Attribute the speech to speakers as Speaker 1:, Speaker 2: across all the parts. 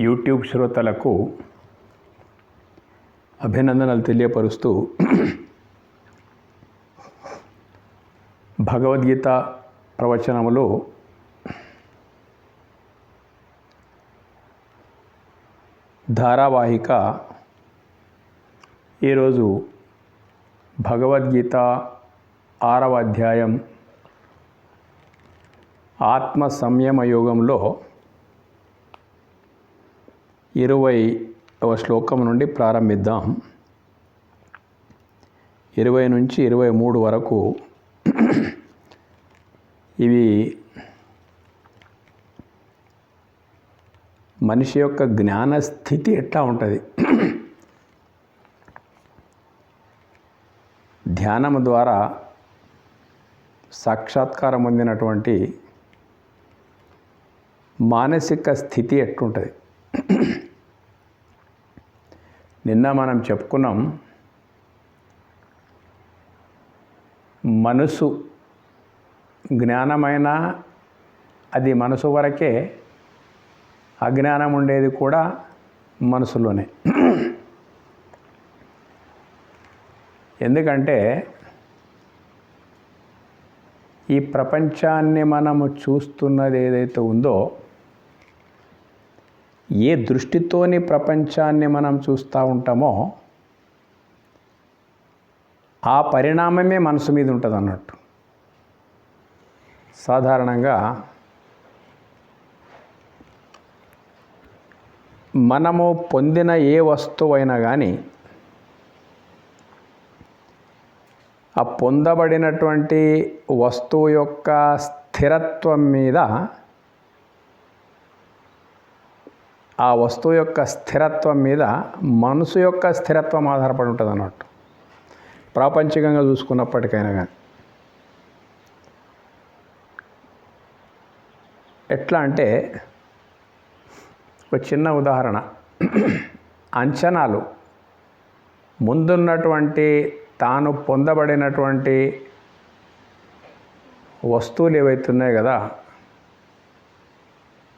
Speaker 1: YouTube శ్రోతలకు అభినందనలు తెలియపరుస్తూ భగవద్గీత ప్రవచనములో ధారావాహిక ఈరోజు భగవద్గీత 6వ అధ్యాయం ఆత్మ సంయమ యోగంలో 20వ శ్లోకం నుండి ప్రారంభిద్దాం. 20 నుంచి 23 వరకు ఇవి మనిషి యొక్క జ్ఞాన స్థితి ఎట్లా ఉంటుంది, ధ్యానం ద్వారా సాక్షాత్కారం పొందినటువంటి మానసిక స్థితి ఎట్లుంటుంది. నిన్న మనం చెప్పుకున్నాం, మనసు జ్ఞానమైన అది మనసు వరకే, అజ్ఞానం ఉండేది కూడా మనసులోనే. ఎందుకంటే ఈ ప్రపంచాన్ని మనము చూస్తున్నది ఏదైతే ఉందో, ఏ దృష్టితోని ప్రపంచాన్ని మనం చూస్తూ ఉంటామో ఆ పరిణామమే మనసు మీద ఉంటుంది అన్నట్టు. సాధారణంగా మనము పొందిన ఏ వస్తువైనా కానీ ఆ పొందబడినటువంటి వస్తువు యొక్క స్థిరత్వం మీద, ఆ వస్తువు యొక్క స్థిరత్వం మీద మనసు యొక్క స్థిరత్వం ఆధారపడి ఉంటుంది అన్నట్టు. ప్రాపంచికంగా చూసుకున్నప్పటికైనా కానీ ఎట్లా అంటే, ఒక చిన్న ఉదాహరణ, అంచనాలు ముందున్నటువంటి తాను పొందబడినటువంటి వస్తువులు ఏవైతే ఉన్నాయో కదా,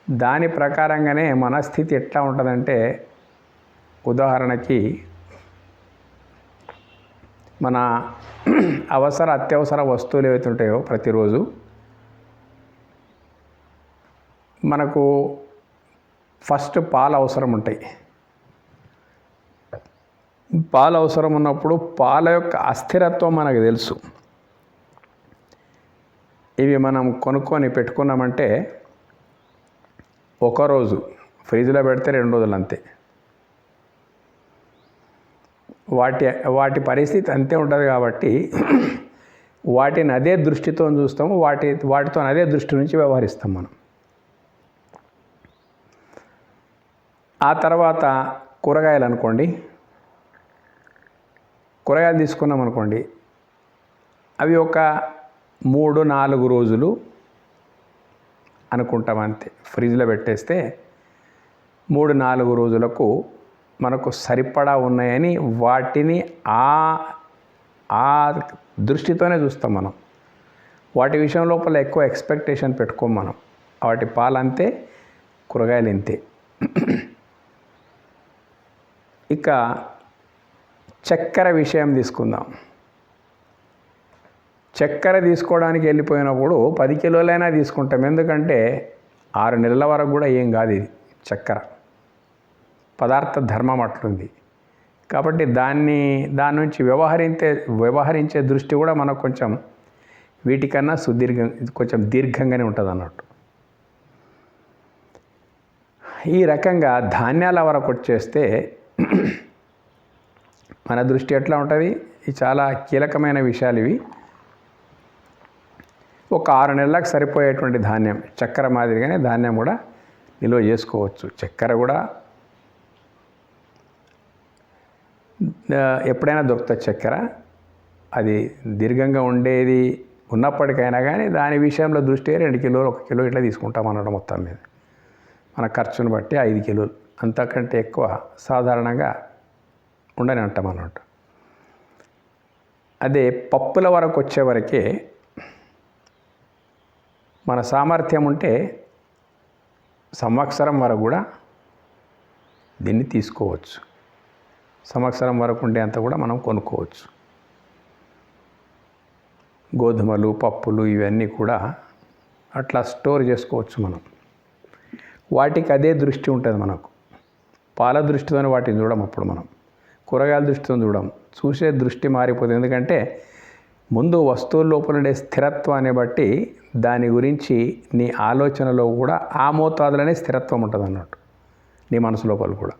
Speaker 1: దాని ప్రకారంగానే మనస్థితి ఎట్లా ఉంటుందంటే, ఉదాహరణకి మన అత్యవసర వస్తువులు ఏవైతే ఉంటాయో ప్రతిరోజు మనకు ఫస్ట్ పాలు అవసరం ఉంటాయి. పాలు అవసరం ఉన్నప్పుడు పాల యొక్క అస్థిరత్వం మనకు తెలుసు. ఇవి మనం కొనుక్కొని పెట్టుకున్నామంటే ఒకరోజు ఫ్రిడ్జ్లో పెడితే 2 రోజులు అంతే. వాటి పరిస్థితి అంతే ఉంటుంది. కాబట్టి వాటిని అదే దృష్టితో చూస్తాము, వాటితో అదే దృష్టి నుంచి వ్యవహరిస్తాం మనం. ఆ తర్వాత కూరగాయలు అనుకోండి, కూరగాయలు తీసుకున్నాం అనుకోండి, అవి ఒక 3-4 రోజులు అనుకుంటాం అంతే. ఫ్రిడ్జ్లో పెట్టేస్తే 3-4 రోజులకు మనకు సరిపడా ఉన్నాయని వాటిని ఆ దృష్టితోనే చూస్తాం మనం. వాటి విషయం లోపల ఎక్కువ ఎక్స్పెక్టేషన్ పెట్టుకోం మనం. వాటి పాలు అంతే, కూరగాయలు ఇంతే. ఇక చక్కెర విషయం తీసుకుందాం. చక్కెర తీసుకోవడానికి వెళ్ళిపోయినప్పుడు 10 కిలోలైనా తీసుకుంటాం. ఎందుకంటే 6 నెలల వరకు కూడా ఏం కాదు ఇది చక్కెర. పదార్థ ధర్మం అట్లుంది. కాబట్టి దాని నుంచి వ్యవహరించే దృష్టి కూడా మనకు కొంచెం వీటికన్నా కొంచెం దీర్ఘంగానే ఉంటుంది అన్నట్టు. ఈ రకంగా ధాన్యాల వరకు వచ్చేస్తే మన దృష్టి ఎట్లా ఉంటుంది? ఇది చాలా కీలకమైన విషయాలు ఇవి. ఒక 6 నెలలకు సరిపోయేటువంటి ధాన్యం, చక్కెర మాదిరిగానే ధాన్యం కూడా నిల్వ చేసుకోవచ్చు. చక్కెర కూడా ఎప్పుడైనా దొరుకుతుంది చక్కెర. అది దీర్ఘంగా ఉండేది ఉన్నప్పటికైనా కానీ దాని విషయంలో దృష్టి 2 కిలోలు 1 కిలో ఇట్లా తీసుకుంటాం అన్నమాట. మొత్తం మీద మన ఖర్చును బట్టి 5 కిలోలు, అంతకంటే ఎక్కువ సాధారణంగా ఉండని అంటాం అన్నట్టు. అదే పప్పుల వరకు వచ్చేవరకే మన సామర్థ్యం ఉంటే సంవత్సరం వరకు కూడా దీన్ని తీసుకోవచ్చు. సంవత్సరం వరకు ఉండేంత కూడా మనం కొనుక్కోవచ్చు. గోధుమలు, పప్పులు ఇవన్నీ కూడా అట్లా స్టోర్ చేసుకోవచ్చు మనం. వాటికి అదే దృష్టి ఉంటుంది మనకు. పాల దృష్టితోనే వాటిని చూడం. అప్పుడు మనం కూరగాయల దృష్టితో చూడం. చూసే దృష్టి మారిపోతుంది. ఎందుకంటే ముందు వస్తువుల లోపల ఉండే స్థిరత్వాన్ని బట్టి దాని గురించి నీ ఆలోచనలో కూడా ఆ మోతాదులోనే స్థిరత్వం ఉంటుంది అన్నట్టు, నీ మనసు లోపల కూడా.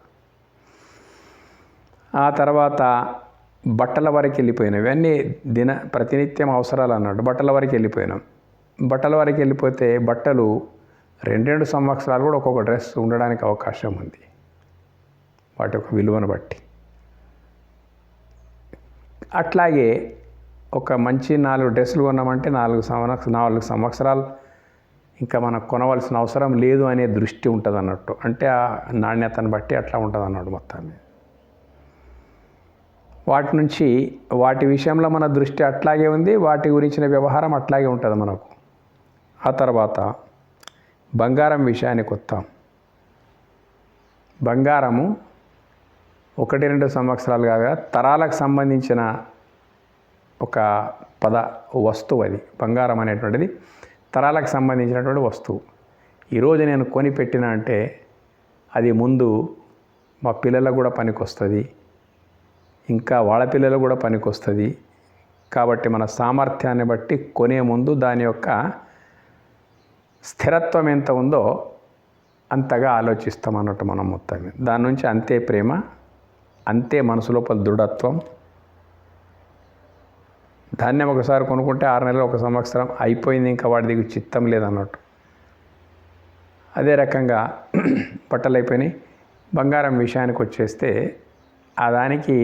Speaker 1: ఆ తర్వాత బట్టల వరకు వెళ్ళిపోయినాయి. ఇవన్నీ ప్రతినిత్యం అవసరాలు అన్నట్టు. బట్టల వరకు వెళ్ళిపోయినాం. బట్టల వరకు వెళ్ళిపోతే బట్టలు 2 సంవత్సరాలు కూడా ఒక్కొక్క డ్రెస్ ఉండడానికి అవకాశం ఉంది, వాటి యొక్క విలువను బట్టి. అట్లాగే ఒక మంచి 4 డ్రెస్సులు కొన్నామంటే 4 సంవత్సరాలు ఇంకా మనకు కొనవలసిన అవసరం లేదు అనే దృష్టి ఉంటుంది అన్నట్టు. అంటే ఆ నాణ్యతను బట్టి అట్లా ఉంటుంది అన్నట్టు మొత్తాన్ని. వాటి విషయంలో మన దృష్టి అట్లాగే ఉంది, వాటి గురించిన వ్యవహారం అట్లాగే ఉంటుంది మనకు. ఆ తర్వాత బంగారం విషయానికి వస్తాం. బంగారము 1-2 సంవత్సరాలు కాగా తరాలకు సంబంధించిన ఒక వస్తువు అది. బంగారం అనేటువంటిది తరాలకు సంబంధించినటువంటి వస్తువు. ఈరోజు నేను కొని పెట్టిన అంటే అది ముందు మా పిల్లలకు కూడా పనికొస్తుంది, ఇంకా వాళ్ళ పిల్లలకు కూడా పనికొస్తుంది. కాబట్టి మన సామర్థ్యాన్ని బట్టి కొనే ముందు దాని యొక్క స్థిరత్వం ఎంత ఉందో అంతగా ఆలోచిస్తాం అన్నట్టు మనం మొత్తం. దాని నుంచి అంతే ప్రేమ, అంతే మనసు లోపల దృఢత్వం. ధాన్యం ఒకసారి కొనుక్కుంటే 6 నెలలు 1 సంవత్సరం అయిపోయింది, ఇంకా వాటి దగ్గర చిత్తం లేదన్నట్టు. అదే రకంగా బట్టలు అయిపోయినాయి. బంగారం విషయానికి వచ్చేస్తే ఆ దానికి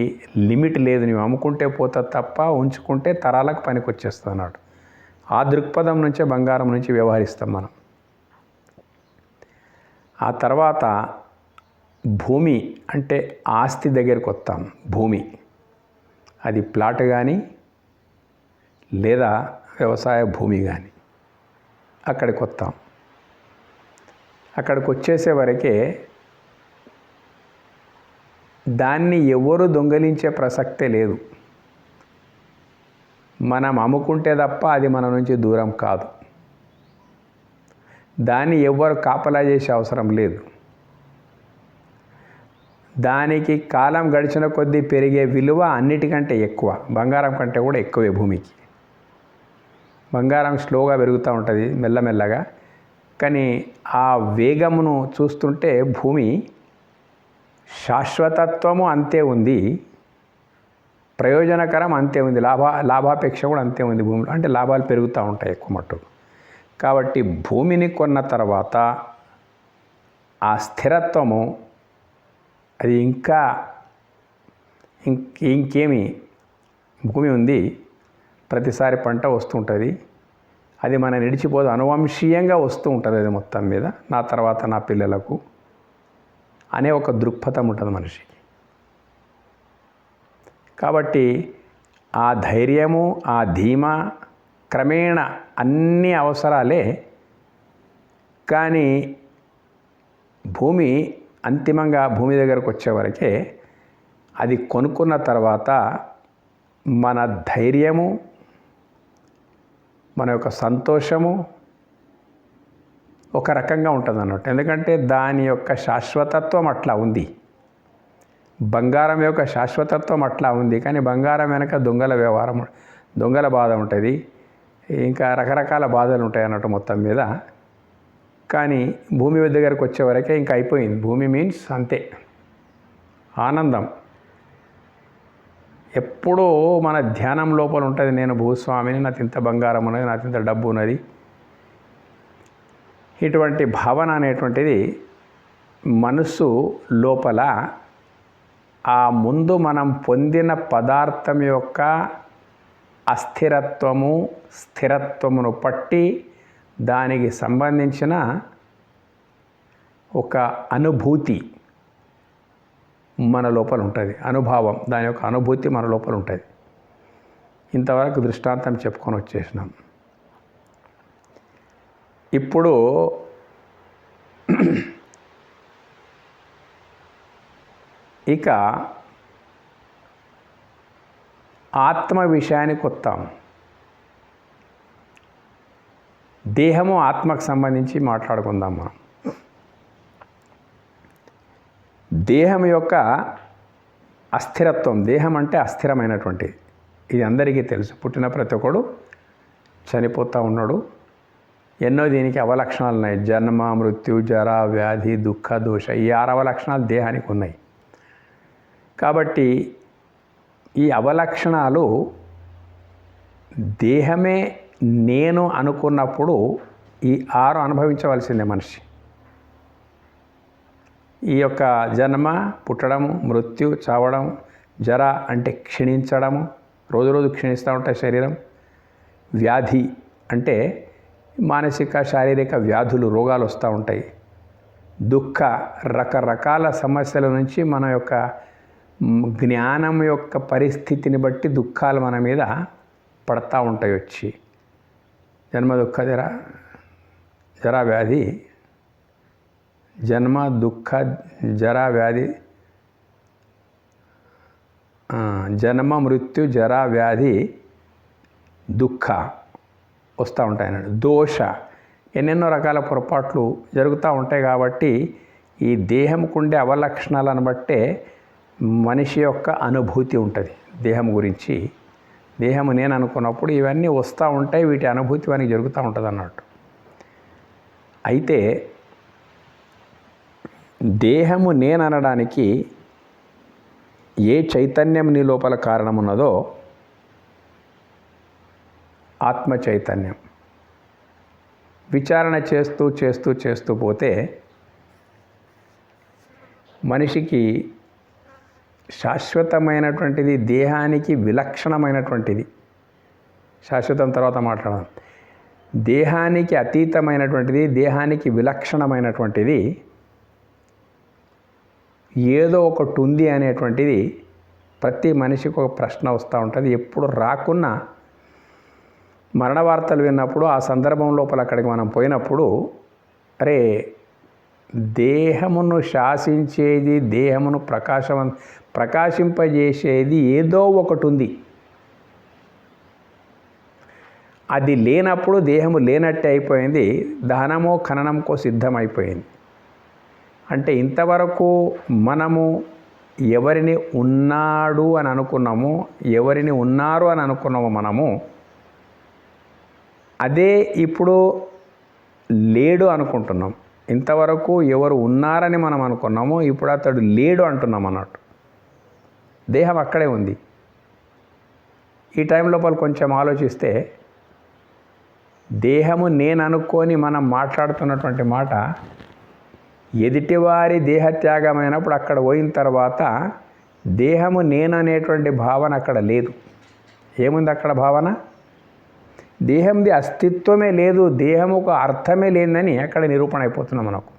Speaker 1: లిమిట్ లేదు. నువ్వు అమ్ముకుంటే పోతా తప్ప ఉంచుకుంటే తరాలకు పనికి వచ్చేస్తుంది అన్నట్టు. ఆ దృక్పథం నుంచే బంగారం నుంచి వ్యవహరిస్తాం మనం. ఆ తర్వాత భూమి అంటే ఆస్తి దగ్గరికి వస్తాం. భూమి అది ప్లాట్ కానీ లేదా వ్యవసాయ భూమి కానీ అక్కడికి వస్తాం. అక్కడికి వచ్చేసే వరకే దాన్ని ఎవరు దొంగలించే ప్రసక్తే లేదు. మనం అమ్ముకుంటే తప్ప అది మన నుంచి దూరం కాదు. దాన్ని ఎవ్వరు కాపలా చేసే అవసరం లేదు. దానికి కాలం గడిచిన కొద్దీ పెరిగే విలువ అన్నిటికంటే ఎక్కువ, బంగారం కంటే కూడా ఎక్కువే భూమికి. బంగారం స్లోగా పెరుగుతూ ఉంటుంది మెల్లమెల్లగా, కానీ ఆ వేగమును చూస్తుంటే భూమి శాశ్వతత్వము అంతే ఉంది, ప్రయోజనకరం అంతే ఉంది, లాభాపేక్ష కూడా అంతే ఉంది భూమిలో. అంటే లాభాలు పెరుగుతూ ఉంటాయి ఎక్కువ మట్టుకు. కాబట్టి భూమిని కొన్న తర్వాత ఆ స్థిరత్వము అది ఇంకేమి భూమి ఉంది, ప్రతిసారి పంట వస్తుంటుంది, అది మన నిడిచిపోదు, అనువంశీయంగా వస్తూ ఉంటుంది అది మొత్తం మీద. నా తర్వాత నా పిల్లలకు అనే ఒక దృక్పథం ఉంటుంది మనిషికి. కాబట్టి ఆ ధైర్యము, ఆ ధీమా క్రమేణ అన్ని అవసరాలే. కానీ భూమి అంతిమంగా భూమి దగ్గరకు వచ్చేవరకే అది కొనుక్కున్న తర్వాత మన ధైర్యము, మన యొక్క సంతోషము ఒక రకంగా ఉంటుంది అన్నట్టు. ఎందుకంటే దాని యొక్క శాశ్వతత్వం అట్లా ఉంది, బంగారం యొక్క శాశ్వతత్వం అట్లా ఉంది. కానీ బంగారం వెనక దొంగల వ్యవహారం, దొంగల బాధ ఉంటుంది, ఇంకా రకరకాల బాధలు ఉంటాయి అన్నట్టు మొత్తం మీద. కానీ భూమి దగ్గరకు వచ్చేవరకే ఇంకా అయిపోయింది. భూమి మీన్స్ అంతే ఆనందం. ఎప్పుడూ మన ధ్యానం లోపల ఉంటుంది, నేను భూస్వామిని, నాకు ఇంత బంగారం ఉన్నది, నాకు ఇంత డబ్బు ఉన్నది. ఇటువంటి భావన అనేటువంటిది మనసు లోపల ఆ ముందు మనం పొందిన పదార్థం యొక్క అస్థిరత్వము, స్థిరత్వమును పట్టి దానికి సంబంధించిన ఒక అనుభూతి మన లోపల ఉంటుంది, అనుభావం, దాని యొక్క అనుభూతి మన లోపల ఉంటుంది. ఇంతవరకు దృష్టాంతం చెప్పుకొని వచ్చేసినాం. ఇప్పుడు ఇక ఆత్మ విషయానికి వస్తాం. దేహము ఆత్మకు సంబంధించి మాట్లాడుకుందాం మనం. దేహం యొక్క అస్థిరత్వం, దేహం అంటే అస్థిరమైనటువంటిది, ఇది అందరికీ తెలుసు. పుట్టిన ప్రతి ఒక్కడు చనిపోతూ ఉన్నాడు. ఎన్నో దీనికి అవలక్షణాలు ఉన్నాయి. జన్మ, మృత్యు, జర, వ్యాధి, దుఃఖ, దోష, ఈ 6 అవలక్షణాలు దేహానికి ఉన్నాయి. కాబట్టి ఈ అవలక్షణాలు దేహమే నేను అనుకున్నప్పుడు ఈ 6 అనుభవించవలసిందే మనిషి. ఈ యొక్క జన్మ, పుట్టడము, మృత్యు, చావడం, జర అంటే క్షీణించడము, రోజు రోజు క్షీణిస్తూ ఉంటాయి శరీరం. వ్యాధి అంటే మానసిక శారీరక వ్యాధులు, రోగాలు వస్తూ ఉంటాయి. దుఃఖ, రకరకాల సమస్యల నుంచి మన యొక్క జ్ఞానం యొక్క పరిస్థితిని బట్టి దుఃఖాలు మన మీద పడతా ఉంటాయి. వచ్చి జన్మ, దుఃఖ, జర, వ్యాధి, జన్మ, దుఃఖ, జర, వ్యాధి, జన్మ, మృత్యు, జర, వ్యాధి, దుఃఖ వస్తూ ఉంటాయి అన్నాడు. దోష, ఎన్నెన్నో రకాల పొరపాట్లు జరుగుతూ ఉంటాయి. కాబట్టి ఈ దేహంకుండే అవలక్షణాలను బట్టే మనిషి యొక్క అనుభూతి ఉంటుంది దేహం గురించి. దేహము నేను అనుకున్నప్పుడు ఇవన్నీ వస్తూ ఉంటాయి, వీటి అనుభూతి వానికి జరుగుతూ ఉంటుంది అన్నట్టు. అయితే దేహము నేను అనడానికి ఏ చైతన్యం నీ లోపల కారణమున్నదో ఆత్మ చైతన్యం. విచారణ చేస్తూ చేస్తూ చేస్తూ పోతే మనిషికి శాశ్వతమైనటువంటిది, దేహానికి విలక్షణమైనటువంటిది, శాశ్వతం తర్వాత మాట్లాడదాం, దేహానికి అతీతమైనటువంటిది, దేహానికి విలక్షణమైనటువంటిది ఏదో ఒకటి ఉంది అనేటువంటిది ప్రతి మనిషికి ఒక ప్రశ్న వస్తూ ఉంటుంది. ఎప్పుడు రాకున్నా మరణ వార్తలు విన్నప్పుడు ఆ సందర్భం లోపల అక్కడికి మనం పోయినప్పుడు, అరే దేహమును శాసించేది, దేహమును ప్రకాశింపజేసేది ఏదో ఒకటి ఉంది. అది లేనప్పుడు దేహము లేనట్టే అయిపోయింది, దహనమో ఖననంకో సిద్ధమైపోయింది. అంటే ఇంతవరకు మనము ఎవరిని ఉన్నాడు అని అనుకున్నామో, ఎవరిని ఉన్నారు అని అనుకున్నామో మనము, అదే ఇప్పుడు లేడు అనుకుంటున్నాం. ఇంతవరకు ఎవరు ఉన్నారని మనం అనుకున్నామో ఇప్పుడు అతడు లేడు అంటున్నాం అన్నట్టు. దేహం అక్కడే ఉంది. ఈ టైం లోపల కొంచెం ఆలోచిస్తే దేహము నేను అనుకొని మనం మాట్లాడుతున్నటువంటి మాట ఎదుటివారి దేహత్యాగమైనప్పుడు అక్కడ పోయిన తర్వాత దేహము నేను అనేటువంటి భావన అక్కడ లేదు. ఏముంది అక్కడ భావన? దేహంది అస్తిత్వమే లేదు, దేహం ఒక అర్థమే లేదని అక్కడ నిరూపణ అయిపోతున్నాం మనకు.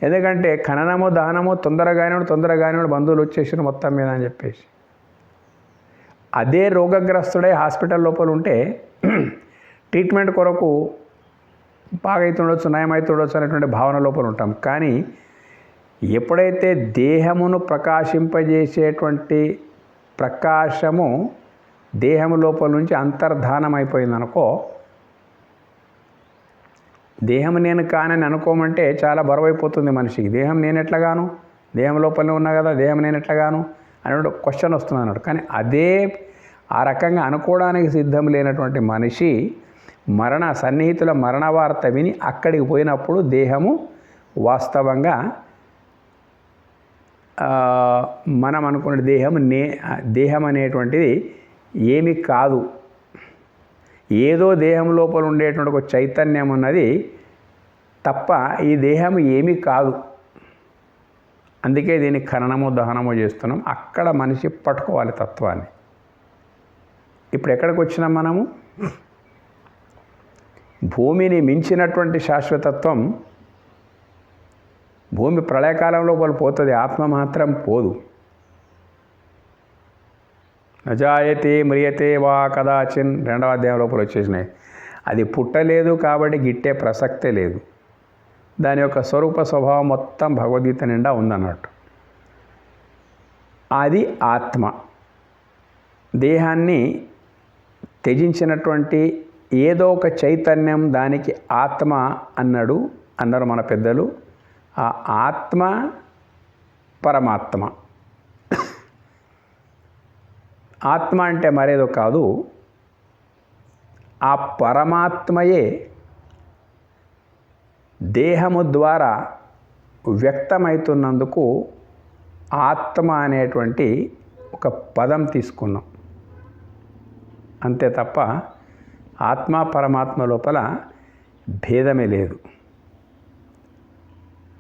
Speaker 1: ఎందుకంటే ఖననము దహనము తొందరగానే బంధువులు వచ్చేసిన మొత్తం మీద అని చెప్పేసి, అదే రోగగ్రస్తుడై హాస్పిటల్ లోపల ఉంటే ట్రీట్మెంట్ కొరకు బాగైతుండొచ్చు, నయమైతుండొచ్చు అనేటువంటి భావన లోపల ఉంటాం. కానీ ఎప్పుడైతే దేహమును ప్రకాశింపజేసేటువంటి ప్రకాశము దేహము లోపల నుంచి అంతర్ధానం అయిపోయిందనుకో, దేహం నేను కానని అనుకోమంటే చాలా బరువైపోతుంది మనిషికి. దేహం నేను ఎట్లాగాను, దేహం లోపలనే ఉన్నా కదా, దేహం నేను ఎట్లాగాను అనే క్వశ్చన్ వస్తుంది అన్నాడు. కానీ అదే ఆ రకంగా అనుకోవడానికి సిద్ధం లేనటువంటి మనిషి సన్నిహితుల మరణ వార్త విని అక్కడికి పోయినప్పుడు దేహము వాస్తవంగా మనం అనుకునే దేహం అనేటువంటిది ఏమి కాదు, ఏదో దేహం లోపల ఉండేటువంటి ఒక చైతన్యం ఉన్నది తప్ప ఈ దేహం ఏమీ కాదు. అందుకే దీన్ని ఖననము దహనము చేస్తున్నాం. అక్కడ మనిషి పట్టుకోవాలి తత్వాన్ని. ఇప్పుడు ఎక్కడికి వచ్చినాం మనము? భూమిని మించినటువంటి శాశ్వతత్వం. భూమి ప్రళయకాలం లోపల పోతుంది, ఆత్మ మాత్రం పోదు. నజాయతే మ్రియతే వా కదాచిన్ 2వ అధ్యాయం లోపల వచ్చేసినాయి. అది పుట్టలేదు కాబట్టి గిట్టే ప్రసక్తే లేదు. దాని యొక్క స్వరూప స్వభావం మొత్తం భగవద్గీత నిండా ఉందన్నట్టు. అది ఆత్మ. దేహాన్ని త్యజించినటువంటి ఏదో ఒక చైతన్యం దానికి ఆత్మ అన్నారు మన పెద్దలు. ఆ ఆత్మ పరమాత్మ. ఆత్మ అంటే మరేదో కాదు, ఆ పరమాత్మయే దేహము ద్వారా వ్యక్తమవుతున్నందుకు ఆత్మ అనేటువంటి ఒక పదం తీసుకున్నాం. అంతే తప్ప ఆత్మ పరమాత్మ లోపల భేదమే లేదు.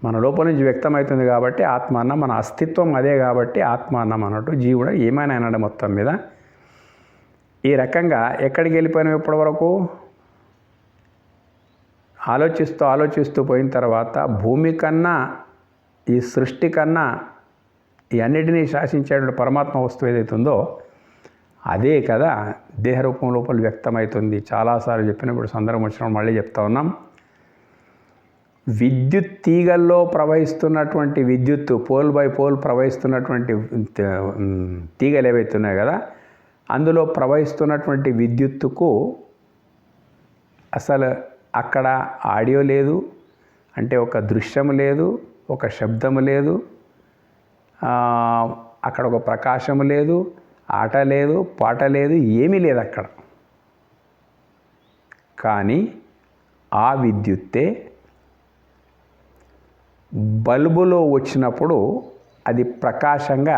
Speaker 1: మన లోపల నుంచి వ్యక్తమవుతుంది కాబట్టి ఆత్మ అన్నాం. మన అస్తిత్వం అదే కాబట్టి ఆత్మ అన్నాం అన్నట్టు. జీవుడు ఏమైనా అన్నాడు మొత్తం మీద. ఈ రకంగా ఎక్కడికి వెళ్ళిపోయినాం ఇప్పటివరకు? ఆలోచిస్తూ పోయిన తర్వాత భూమి కన్నా, ఈ సృష్టి కన్నా, ఈ అన్నిటినీ శాసించేటువంటి పరమాత్మ వస్తువు ఏదైతే ఉందో అదే కదా దేహరూపం లోపల వ్యక్తమవుతుంది. చాలాసార్లు చెప్పినప్పుడు సందర్భం వచ్చినప్పుడు మళ్ళీ చెప్తా ఉన్నాం. విద్యుత్ తీగల్లో ప్రవహిస్తున్నటువంటి విద్యుత్తు, పోల్ బై పోల్ ప్రవహిస్తున్నటువంటి తీగలు ఏవైతే ఉన్నాయో కదా, అందులో ప్రవహిస్తున్నటువంటి విద్యుత్తుకు అసలు అక్కడ ఆడియో లేదు, అంటే ఒక దృశ్యం లేదు, ఒక శబ్దము లేదు, అక్కడ ఒక ప్రకాశము లేదు, ఆట లేదు, పాట లేదు, ఏమీ లేదు అక్కడ. కానీ ఆ విద్యుత్తే బల్బులో వచ్చినప్పుడు అది ప్రకాశంగా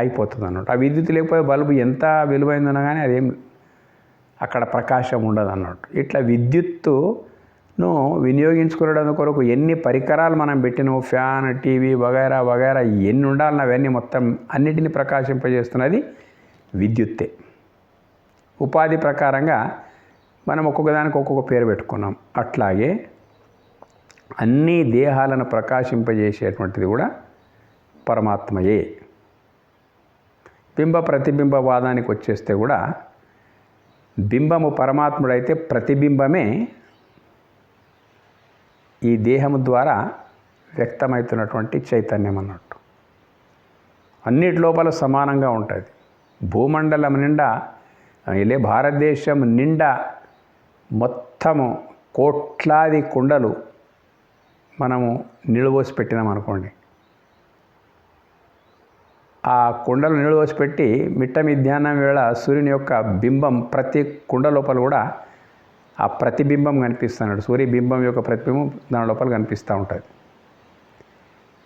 Speaker 1: అయిపోతుంది అన్నట్టు. ఆ విద్యుత్ లేకపోతే బల్బు ఎంత విలువైందన్నా కానీ అదేం అక్కడ ప్రకాశం ఉండదు అన్నట్టు. ఇట్లా విద్యుత్తును వినియోగించుకోవడం కొరకు ఎన్ని పరికరాలు మనం పెట్టినాము, ఫ్యాన్, టీవీ వగైరా వగైరా ఎన్ని ఉండాలన్న అవన్నీ మొత్తం అన్నిటిని ప్రకాశింపజేస్తున్నది విద్యుత్తే. ఉపాధి ప్రకారంగా మనం ఒక్కొక్కదానికి ఒక్కొక్క పేరు పెట్టుకున్నాం. అట్లాగే అన్ని దేహాలను ప్రకాశింపజేసేటువంటిది కూడా పరమాత్మయే. బింబ ప్రతిబింబవాదానికి వచ్చేస్తే కూడా బింబము పరమాత్ముడైతే ప్రతిబింబమే ఈ దేహము ద్వారా వ్యక్తమవుతున్నటువంటి చైతన్యం అన్నట్టు. అన్నిటి లోపల సమానంగా ఉంటుంది. భూమండలం నిండా, భారతదేశం నిండా మొత్తము కోట్లాది కుండలు మనము నిలువోసి పెట్టినాం అనుకోండి. ఆ కుండలు నిలువోసి పెట్టి మిట్ట మధ్యాహ్నం వేళ సూర్యుని యొక్క బింబం ప్రతి కుండ లోపల కూడా ఆ ప్రతిబింబం కనిపిస్తున్నాడు. సూర్యబింబం యొక్క ప్రతిబింబం దాని లోపల కనిపిస్తూ ఉంటుంది.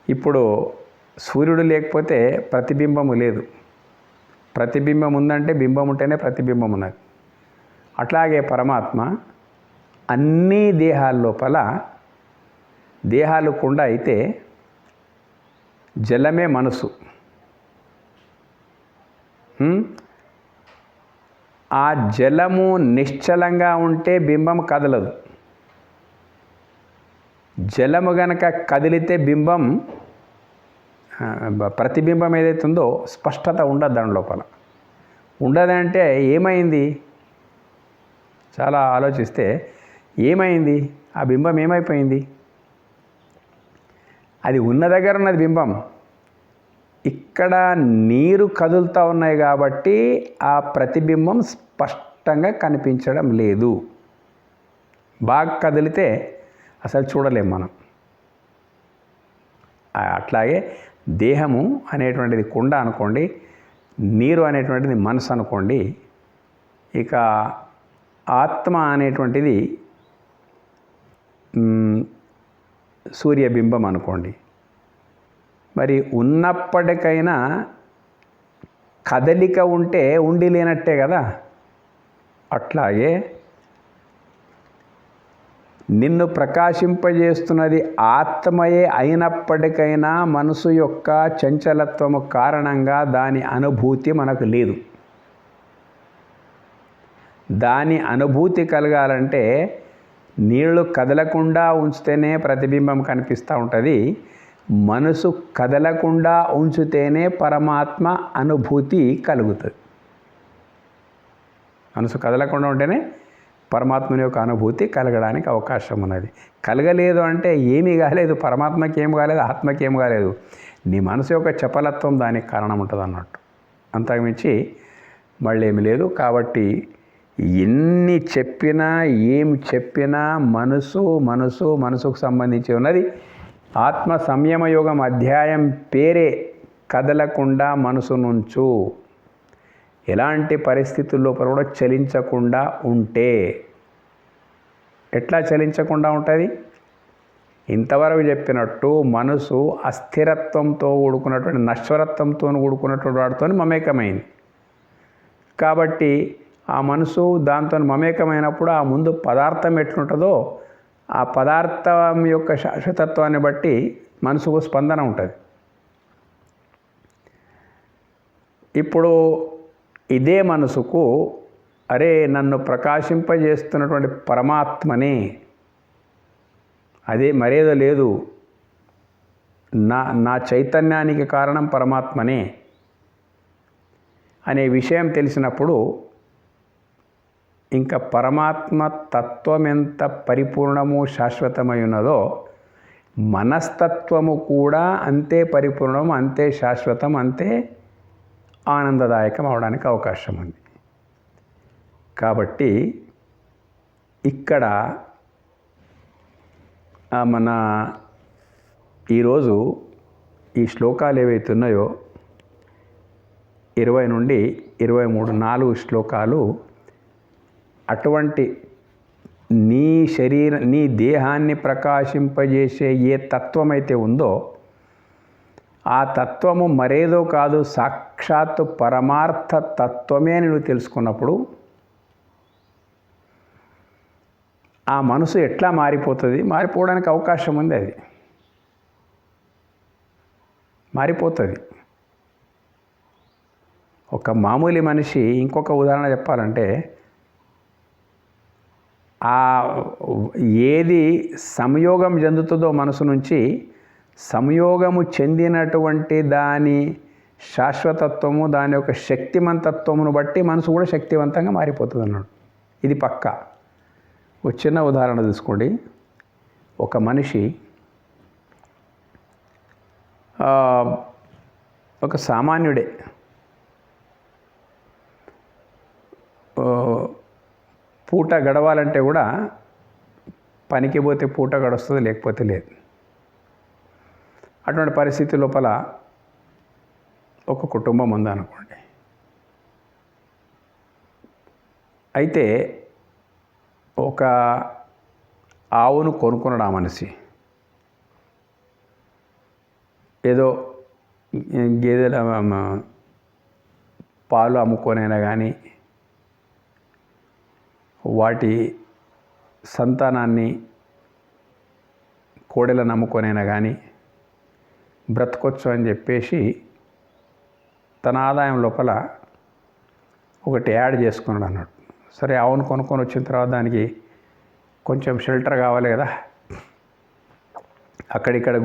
Speaker 1: ఇప్పుడు సూర్యుడు లేకపోతే ప్రతిబింబము లేదు. ప్రతిబింబం ఉందంటే బింబం ఉంటేనే ప్రతిబింబం ఉన్నది. అట్లాగే పరమాత్మ అన్ని దేహాల లోపల, దేహాలు కుండ అయితే జలమే మనసు. ఆ జలము నిశ్చలంగా ఉంటే బింబం కదలదు. జలము గనక కదిలితే బింబం, ప్రతిబింబం ఏదైతే ఉందో స్పష్టత ఉండదు దాని లోపల. ఉండదంటే ఏమైంది? చాలా ఆలోచిస్తే ఏమైంది? ఆ బింబం ఏమైపోయింది? అది ఉన్న దగ్గర ఉన్నది బింబం. ఇక్కడ నీరు కదులుతూ ఉన్నాయి కాబట్టి ఆ ప్రతిబింబం స్పష్టంగా కనిపించడం లేదు. బాగా కదిలితే అసలు చూడలేం మనం. అట్లాగే దేహము అనేటువంటిది కుండ అనుకోండి, నీరు అనేటువంటిది మనసు అనుకోండి, ఇక ఆత్మ అనేటువంటిది సూర్యబింబం అనుకోండి. మరి ఉన్నప్పటికైనా కదలిక ఉంటే ఉండి లేనట్టే కదా. అట్లాగే నిన్ను ప్రకాశింపజేస్తున్నది ఆత్మయే అయినప్పటికైనా మనసు యొక్క చంచలత్వము కారణంగా దాని అనుభూతి మనకు లేదు. దాని అనుభూతి కలగాలంటే నీళ్లు కదలకుండా ఉంచితేనే ప్రతిబింబం కనిపిస్తూ ఉంటుంది. మనసు కదలకుండా ఉంచితేనే పరమాత్మ అనుభూతి కలుగుతుంది. మనసు కదలకుండా ఉంటేనే పరమాత్మని యొక్క అనుభూతి కలగడానికి అవకాశం ఉన్నది. కలగలేదు అంటే ఏమీ కాలేదు, పరమాత్మకి ఏం కాలేదు, ఆత్మకి ఏం కాలేదు. నీ మనసు యొక్క చపలత్వం దానికి కారణం ఉంటుంది అన్నట్టు. అంతకుమించి మళ్ళీ ఏమి లేదు. కాబట్టి ఎన్ని చెప్పినా ఏమి చెప్పినా మనసుకు సంబంధించి ఉన్నది. ఆత్మ సంయమ యోగం అధ్యాయం పేరే కదలకుండా మనసు నుంచు. ఎలాంటి పరిస్థితుల్లో కూడా చలించకుండా ఉంటే, ఎట్లా చలించకుండా ఉంటుంది? ఇంతవరకు చెప్పినట్టు మనసు అస్థిరత్వంతో కూడుకున్నటువంటి నశ్వరత్వంతో కూడుకున్నటువంటి వాటితో మమేకమైంది. కాబట్టి ఆ మనసు దాంతో మమేకమైనప్పుడు ఆ ముందు పదార్థం ఎట్లుంటుందో ఆ పదార్థం యొక్క శాశ్వతత్వాన్ని బట్టి మనసుకు స్పందన ఉంటుంది. ఇప్పుడు ఇదే మనసుకు అరే నన్ను ప్రకాశింపజేస్తున్నటువంటి పరమాత్మని, అదే మరేదో లేదు, నా చైతన్యానికి కారణం పరమాత్మనే అనే విషయం తెలిసినప్పుడు ఇంకా పరమాత్మ తత్వం ఎంత పరిపూర్ణము శాశ్వతమై ఉన్నదో మనస్తత్వము కూడా అంతే పరిపూర్ణం, అంతే శాశ్వతం, అంతే ఆనందదాయకం అవడానికి అవకాశం ఉంది. కాబట్టి ఇక్కడ మన ఈరోజు ఈ శ్లోకాలు ఏవైతే ఉన్నాయో 20 నుండి 23 4 శ్లోకాలు అటువంటి నీ దేహాన్ని ప్రకాశింపజేసే ఏ తత్వమైతే ఉందో ఆ తత్వము మరేదో కాదు, సాక్షాత్తు పరమార్థ తత్వమే అని నువ్వు తెలుసుకున్నప్పుడు ఆ మనసు ఎట్లా మారిపోతుంది? మారిపోవడానికి అవకాశం ఉంది. అది మారిపోతుంది. ఒక మామూలు మనిషి, ఇంకొక ఉదాహరణ చెప్పాలంటే, ఏది సంయోగం చెందుతుందో మనసు నుంచి, సంయోగము చెందినటువంటి దాని శాశ్వతత్వము, దాని యొక్క శక్తిమంతత్వమును బట్టి మనసు కూడా శక్తివంతంగా మారిపోతుంది అన్నాడు. ఇది పక్కా. ఒక చిన్న ఉదాహరణ తీసుకోండి. ఒక మనిషి ఒక సామాన్యుడే, పూట గడవాలంటే కూడా పనికి పోతే పూట గడుస్తుంది, లేకపోతే లేదు. అటువంటి పరిస్థితి లోపల ఒక కుటుంబం ఉందనుకోండి. అయితే ఒక ఆవును కొనుక్కున్నాడు ఆ మనిషి. ఏదో గేదెల పాలు అమ్ముకొనైనా కానీ, వాటి సంతానాన్ని కోడెలను అమ్ముకొనైనా కానీ బ్రతకొచ్చు అని చెప్పేసి తన ఆదాయం లోపల ఒకటి యాడ్ చేసుకున్నాడు అన్నాడు. సరే, ఆవును కొనుక్కొని వచ్చిన తర్వాత దానికి కొంచెం షెల్టర్ కావాలి కదా, అక్కడిక్కడ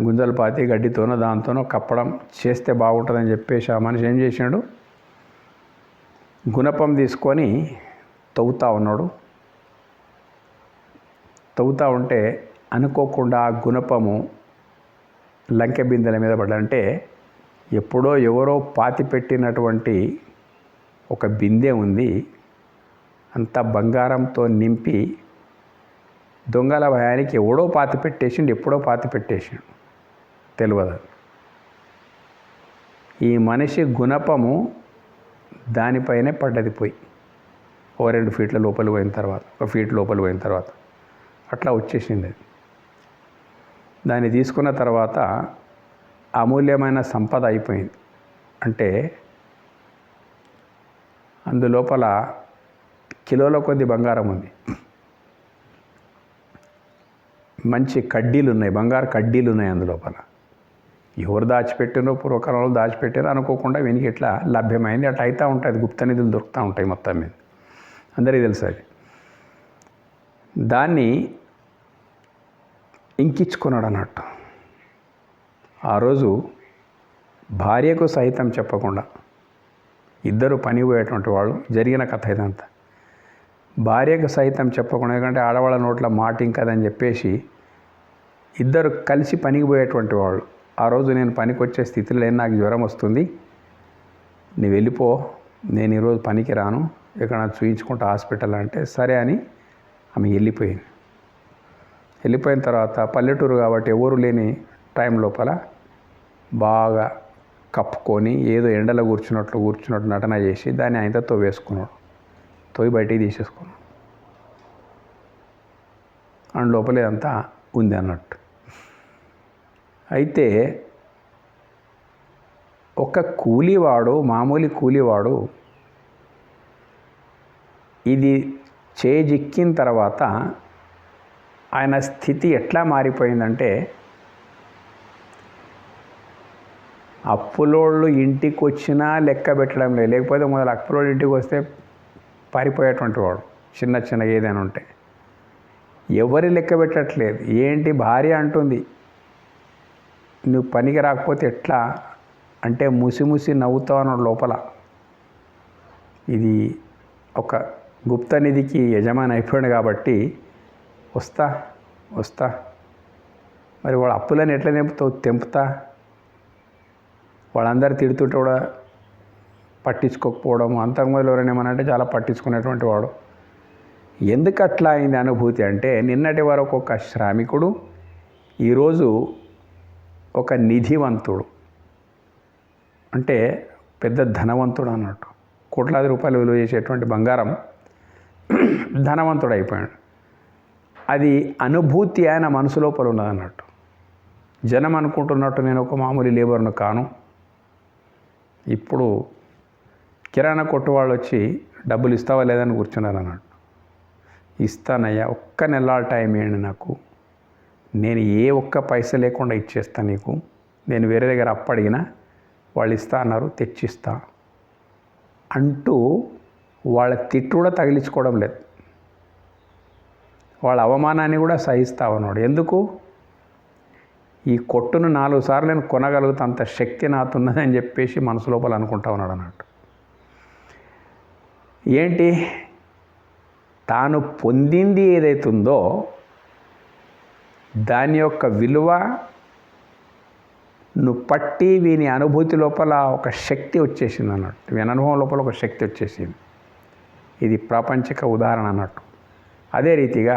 Speaker 1: గుంజలు పాతి గడ్డితోనో దాంతోనో కప్పడం చేస్తే బాగుంటుందని చెప్పేసి ఆ మనిషి ఏం చేసినాడు, గుణపం తీసుకొని తవ్వుతూ ఉన్నాడు. తవ్వుతూ ఉంటే అనుకోకుండా ఆ గుణపము లంకె బిందెల మీద పడ్డంటే, ఎప్పుడో ఎవరో పాతి పెట్టినటువంటి ఒక బిందె ఉంది, అంతా బంగారంతో నింపి దొంగల భయానికి ఎవడో పాతి పెట్టేసిండు, ఎప్పుడో పాతి పెట్టేసిండు, తెలియదు. ఈ మనిషి గుణపము దానిపైనే పడ్డది, పోయి ఓ 2 ఫీట్ల లోపల పోయిన తర్వాత, 1 ఫీట్ లోపల పోయిన తర్వాత అట్లా వచ్చేసింది. అది దాన్ని తీసుకున్న తర్వాత అమూల్యమైన సంపద అయిపోయింది. అంటే అందులోపల కిలోల కొద్ది బంగారం ఉంది, మంచి కడ్డీలు ఉన్నాయి, బంగారు కడ్డీలు ఉన్నాయి అందులోపల. ఎవరు దాచిపెట్టినో, పూర్వకాలంలో దాచిపెట్టారో అనుకోకుండా వెనికి ఇట్లా లభ్యమైంది. అట్లా అవుతూ ఉంటుంది, గుప్త నిధులు దొరుకుతూ ఉంటాయి మొత్తం మీద, అందరికీ తెలుసు. అది దాన్ని ఇంకించుకున్నాడు అన్నట్టు. ఆ రోజు భార్యకు సహితం చెప్పకుండా, ఇద్దరు పని పోయేటువంటి వాళ్ళు, జరిగిన కథ ఇదంతా. భార్యకు సైతం చెప్పకుండా, ఎందుకంటే ఆడవాళ్ళ నోట్ల మాట ఇంకదని చెప్పేసి ఇద్దరు కలిసి పనికి పోయేటువంటి వాళ్ళు, ఆ రోజు నేను పనికి వచ్చే స్థితిలో లేని, నాకు జ్వరం వస్తుంది, నువ్వు వెళ్ళిపో, నేను ఈరోజు పనికి రాను, ఇక్కడ చూయించుకుంటా హాస్పిటల్ అంటే సరే అని ఆమె వెళ్ళిపోయింది. వెళ్ళిపోయిన తర్వాత పల్లెటూరు కాబట్టి ఎవరు లేని టైం లోపల బాగా కప్పుకొని ఏదో ఎండలో కూర్చున్నట్టు నటన చేసి దాన్ని ఆయనతో తోవేసుకున్నాడు. తోయి బయటికి తీసేసుకున్నాడు. అండ్ లోపలే అంతా ఉంది అన్నట్టు. అయితే ఒక కూలీవాడు, మామూలు కూలీవాడు ఇది చేజిక్కిన తర్వాత ఆయన స్థితి ఎట్లా మారిపోయిందంటే, అప్పులోళ్ళు ఇంటికి వచ్చినా లెక్క పెట్టడం లేదు. లేకపోతే మొదలు అప్పులోళ్ళు ఇంటికి వస్తే పారిపోయేటువంటి వాడు, చిన్న ఏదైనా ఉంటే ఎవరి లెక్క పెట్టట్లేదు. ఏంటి భార్య అంటుంది, నువ్వు పనికి రాకపోతే ఎట్లా అంటే ముసి నవ్వుతావు అన్నాడు లోపల. ఇది ఒక గుప్త నిధికి యజమాని అయిపోయాడు కాబట్టి వస్తా మరి వాడు అప్పులని ఎట్లా తెంపుతా, వాళ్ళందరూ తిడుతుంటే కూడా పట్టించుకోకపోవడం, అంతకుముందు ఎవరైనా ఏమనంటే చాలా పట్టించుకునేటువంటి వాడు. ఎందుకు అట్లా అయింది అనుభూతి అంటే, నిన్నటి వరకు ఒక శ్రామికుడు ఈరోజు ఒక నిధివంతుడు, అంటే పెద్ద ధనవంతుడు అన్నట్టు. కోట్లాది రూపాయలు విలువ చేసేటువంటి బంగారం ధనవంతుడు అయిపోయాడు. అది అనుభూతి ఆయన మనసు లోపల ఉన్నదన్నట్టు. జనం అనుకుంటున్నట్టు నేను ఒక మామూలు లేబర్ను కాను. ఇప్పుడు కిరాణా కొట్టు వాళ్ళు వచ్చి డబ్బులు ఇస్తావా లేదని కూర్చున్నారు అన్నట్టు. ఇస్తానయ్యా, ఒక్క నెల టైం ఇవ్వండి నాకు, నేను ఏ ఒక్క పైస లేకుండా ఇచ్చేస్తా నీకు, నేను వేరే దగ్గర అప్పడిగినా వాళ్ళు ఇస్తా అన్నారు, తెచ్చిస్తా అంటూ వాళ్ళ తిట్టు కూడా తగిలించుకోవడం లేదు. వాళ్ళ అవమానాన్ని కూడా సహిస్తా ఉన్నాడు. ఎందుకు? ఈ కొట్టును 4 సార్లు నేను కొనగలుగుతా, అంత శక్తి నాతున్నదని చెప్పేసి మనసు లోపల అనుకుంటా ఉన్నాడు అన్నట్టు. ఏంటి, తాను పొందింది ఏదైతుందో దాని యొక్క విలువ నువ్వు పట్టి వీని అనుభూతి లోపల ఒక శక్తి వచ్చేసింది అన్నట్టు. వీని అనుభవం లోపల ఒక శక్తి వచ్చేసింది. ఇది ప్రాపంచిక ఉదాహరణ అన్నట్టు. అదే రీతిగా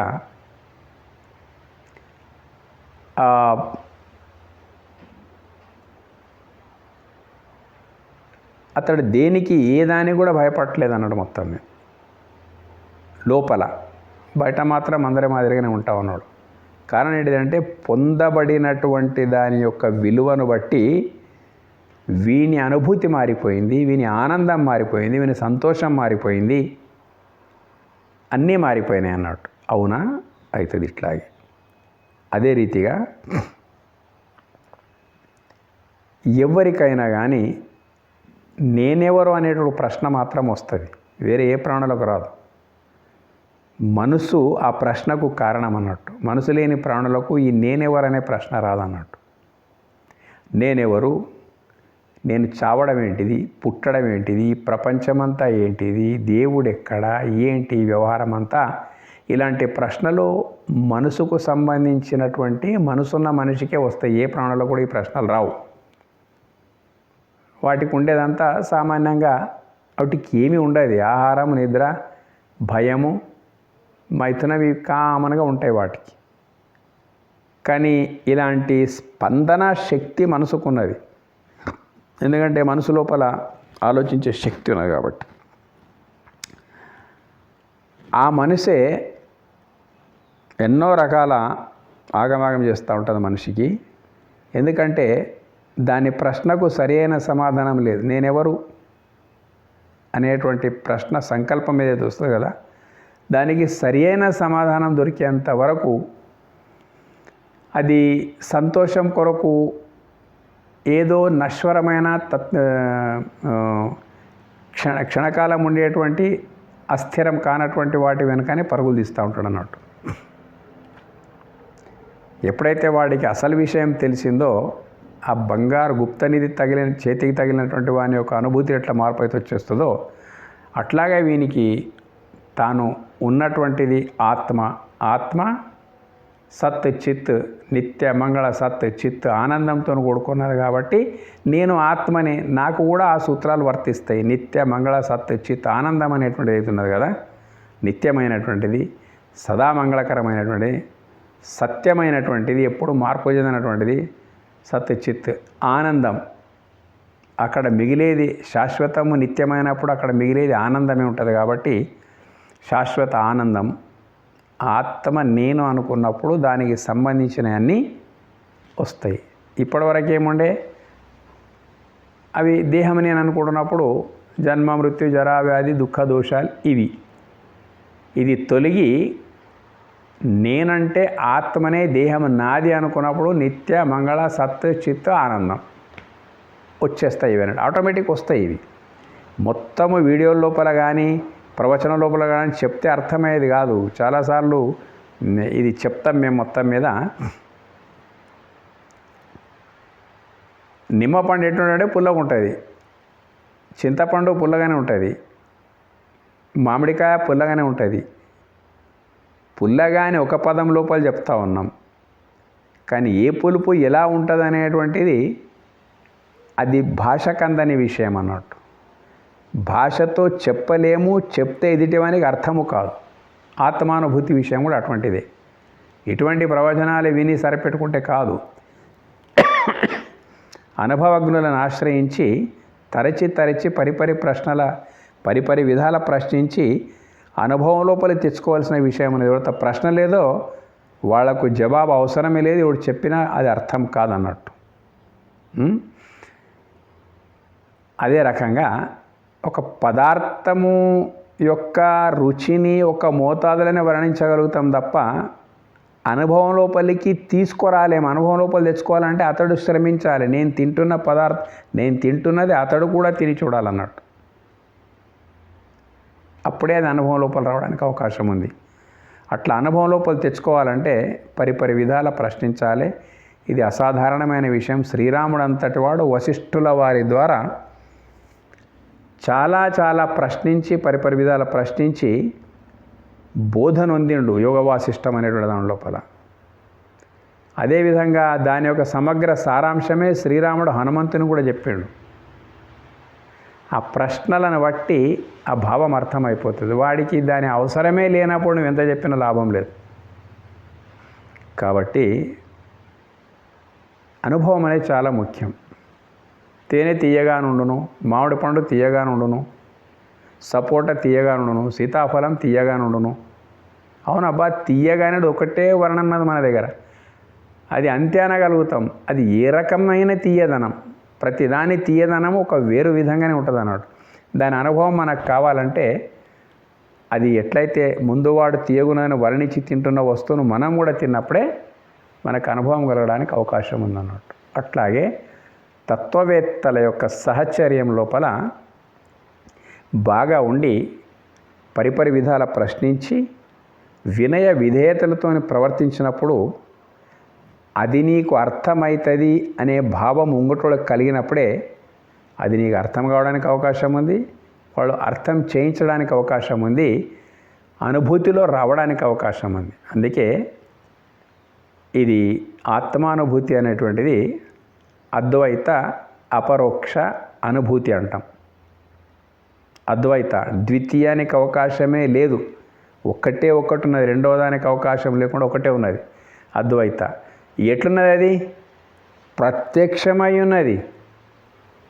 Speaker 1: అతడు దేనికి ఏ దానికి కూడా భయపడట్లేదు అన్నాడు మొత్తం మీద. లోపల బయట మాత్రం అందరి మాదిరిగానే ఉంటా ఉన్నాడు. కారణం ఏంటిదంటే, పొందబడినటువంటి దాని యొక్క విలువను బట్టి వీని అనుభూతి మారిపోయింది, వీని ఆనందం మారిపోయింది, వీని సంతోషం మారిపోయింది, అన్నీ మారిపోయినాయి అన్నట్టు. అవునా, అవుతుంది ఇట్లాగే. అదే రీతిగా ఎవరికైనా కానీ నేనెవరు అనేటువంటి ప్రశ్న మాత్రం వస్తుంది, వేరే ఏ ప్రాణులకు రాదు. మనసు ఆ ప్రశ్నకు కారణం అన్నట్టు. మనసు లేని ప్రాణులకు ఈ నేనెవరు అనే ప్రశ్న రాదన్నట్టు. నేనెవరు, నేను చావడం ఏంటిది, పుట్టడం ఏంటిది, ప్రపంచమంతా ఏంటిది, దేవుడు ఎక్కడ, ఏంటి వ్యవహారం అంతా, ఇలాంటి ప్రశ్నలు మనసుకు సంబంధించినటువంటి మనసున్న మనిషికే వస్తాయి. ఏ ప్రాణులకు కూడా ఈ ప్రశ్నలు రావు. వాటికి ఉండేదంతా సామాన్యంగా వాటికి ఏమీ ఉండదు. ఆహారం, నిద్ర, భయము, మైథునవి కామన్గా ఉంటాయి వాటికి. కానీ ఇలాంటి స్పందన శక్తి మనసుకున్నది. ఎందుకంటే మనసు లోపల ఆలోచించే శక్తి ఉన్నది కాబట్టి. ఆ మనసే ఎన్నో రకాల ఆగమాగం చేస్తూ ఉంటుంది మనిషికి. ఎందుకంటే దాని ప్రశ్నకు సరైన సమాధానం లేదు. నేనెవరు అనేటువంటి ప్రశ్న సంకల్పం మీద వస్తుంది కదా, దానికి సరైన సమాధానం దొరికేంత వరకు అది సంతోషం కొరకు ఏదో నశ్వరమైన క్షణకాలం ఉండేటువంటి అస్థిరం కానటువంటి వాటి వెనుకనే పరుగులు తీస్తూ ఉంటాడు అన్నట్టు. ఎప్పుడైతే వాడికి అసలు విషయం తెలిసిందో, ఆ బంగారు గుప్తనిధి చేతికి తగిలినటువంటి వాని యొక్క అనుభూతి ఎట్లా మార్పు అయితే వచ్చేస్తుందో, అట్లాగే వీనికి తాను ఉన్నటువంటిది ఆత్మ సత్ చిత్ నిత్య మంగళ సత్ చిత్ ఆనందంతో కూడుకున్నది కాబట్టి నేను ఆత్మని, నాకు కూడా ఆ సూత్రాలు వర్తిస్తాయి. నిత్య మంగళ సత్ చిత్ ఆనందం అనేటువంటిది అవుతున్నది కదా, నిత్యమైనటువంటిది, సదా మంగళకరమైనటువంటిది, సత్యమైనటువంటిది, ఎప్పుడు మార్పు చెందినటువంటిది సత్ చిత్ ఆనందం. అక్కడ మిగిలేది శాశ్వతము నిత్యమైనప్పుడు అక్కడ మిగిలేది ఆనందమే ఉంటుంది కాబట్టి శాశ్వత ఆనందం ఆత్మ నేను అనుకున్నప్పుడు దానికి సంబంధించిన అన్నీ వస్తాయి. ఇప్పటివరకు ఏముండే అవి దేహం నేను అనుకుంటున్నప్పుడు జన్మ మృత్యు జరా వ్యాధి దుఃఖ దోషాలు ఇది తొలగి నేనంటే ఆత్మనే దేహం నాది అనుకున్నప్పుడు నిత్య మంగళ సత్ చిత్ ఆనందం వచ్చేస్తాయి. ఇవన్నీ ఆటోమేటిక్ వస్తాయి. ఇవి మొత్తము వీడియోల లోపల కానీ ప్రవచనం లోపల కానీ చెప్తే అర్థమయ్యేది కాదు. చాలాసార్లు ఇది చెప్తాం మేము. మొత్తం మీద నిమ్మపండు ఎట్లుంటే పుల్లగా ఉంటుంది, చింతపండు పుల్లగానే ఉంటుంది, మామిడికాయ పుల్లగానే ఉంటుంది. పుల్లగానే ఒక పదం లోపల చెప్తా ఉన్నాం, కానీ ఏ పులుపు ఎలా ఉంటుంది అనేటువంటిది అది భాషకందని విషయం అన్నట్టు. భాషతో చెప్పలేము, చెప్తే ఎదుటివానికి అర్థము కాదు. ఆత్మానుభూతి విషయం కూడా అటువంటిదే. ఇటువంటి ప్రవచనాలు విని సరిపెట్టుకుంటే కాదు. అనుభవజ్ఞులను ఆశ్రయించి తరచి పరిపరి విధాల ప్రశ్నించి అనుభవం లోపలి తెచ్చుకోవాల్సిన విషయం అనేది. ఎవరితో ప్రశ్న లేదో వాళ్లకు జవాబు అవసరమే లేదు. ఎవడు చెప్పినా అది అర్థం కాదన్నట్టు. అదే రకంగా ఒక పదార్థము యొక్క రుచిని ఒక మోతాదులోనే వర్ణించగలుగుతాం తప్ప అనుభవం లోపలికి తీసుకురాలేము. అనుభవం లోపలి తెచ్చుకోవాలంటే అతడు శ్రమించాలి. నేను తింటున్నది అతడు కూడా తిని చూడాలన్నట్టు. అప్పుడే అది అనుభవం లోపల రావడానికి అవకాశం ఉంది. అట్లా అనుభవం లోపల తెచ్చుకోవాలంటే పరిపరి విధాల ప్రశ్నించాలి. ఇది అసాధారణమైన విషయం. శ్రీరాముడు అంతటి వాడు వశిష్ఠుల వారి ద్వారా చాలా ప్రశ్నించి పరిపరి విధాల ప్రశ్నించి బోధనొందిండు యోగ వాసిష్టం అనేటువంటి దాని లోపల. అదేవిధంగా దాని యొక్క సమగ్ర సారాంశమే శ్రీరాముడు హనుమంతుని కూడా చెప్పిండు. ఆ ప్రశ్నలను బట్టి ఆ భావం అర్థమైపోతుంది. వాడికి దాని అవసరమే లేనప్పుడు నువ్వు ఎంత చెప్పినా లాభం లేదు. కాబట్టి అనుభవం అనేది చాలా ముఖ్యం. తేనె తీయగా నుండును, మామిడి పండు తీయగా నుండును, సపోటా తీయగా నుండును, సీతాఫలం తీయగా నుండును. అవునబ్బా, తీయగానేది ఒకటే వర్ణం ఉన్నది మన దగ్గర. అది అంతే అనగలుగుతాం. అది ఏ రకమైన తీయదనం, ప్రతిదాని తీయదనం ఒక వేరు విధంగానే ఉంటుంది అన్నట్టు. దాని అనుభవం మనకు కావాలంటే అది ఎట్లయితే ముందు వాడు తీయగునని వర్ణించి తింటున్న వస్తువును మనం కూడా తిన్నప్పుడే మనకు అనుభవం కలగడానికి అవకాశం ఉందన్నట్టు. అట్లాగే తత్వవేత్తల యొక్క సహచర్యం లోపల బాగా ఉండి పరిపరి విధాల ప్రశ్నించి వినయ విధేయతలతో ప్రవర్తించినప్పుడు అది నీకు అర్థమవుతుంది అనే భావం ముంగటోళ్ళకి కలిగినప్పుడే అది నీకు అర్థం కావడానికి అవకాశం ఉంది. వాళ్ళు అర్థం చేయించడానికి అవకాశం ఉంది. అనుభూతిలో రావడానికి అవకాశం ఉంది. అందుకే ఇది ఆత్మానుభూతి అనేటువంటిది అద్వైత అపరోక్ష అనుభూతి అంటాం. అద్వైత ద్వితీయానికి అవకాశమే లేదు. ఒకటి ఉన్నది, రెండవ దానికి అవకాశం లేకుండా ఒకటే ఉన్నది అద్వైత. ఎట్లున్నది? అది ప్రత్యక్షమై ఉన్నది.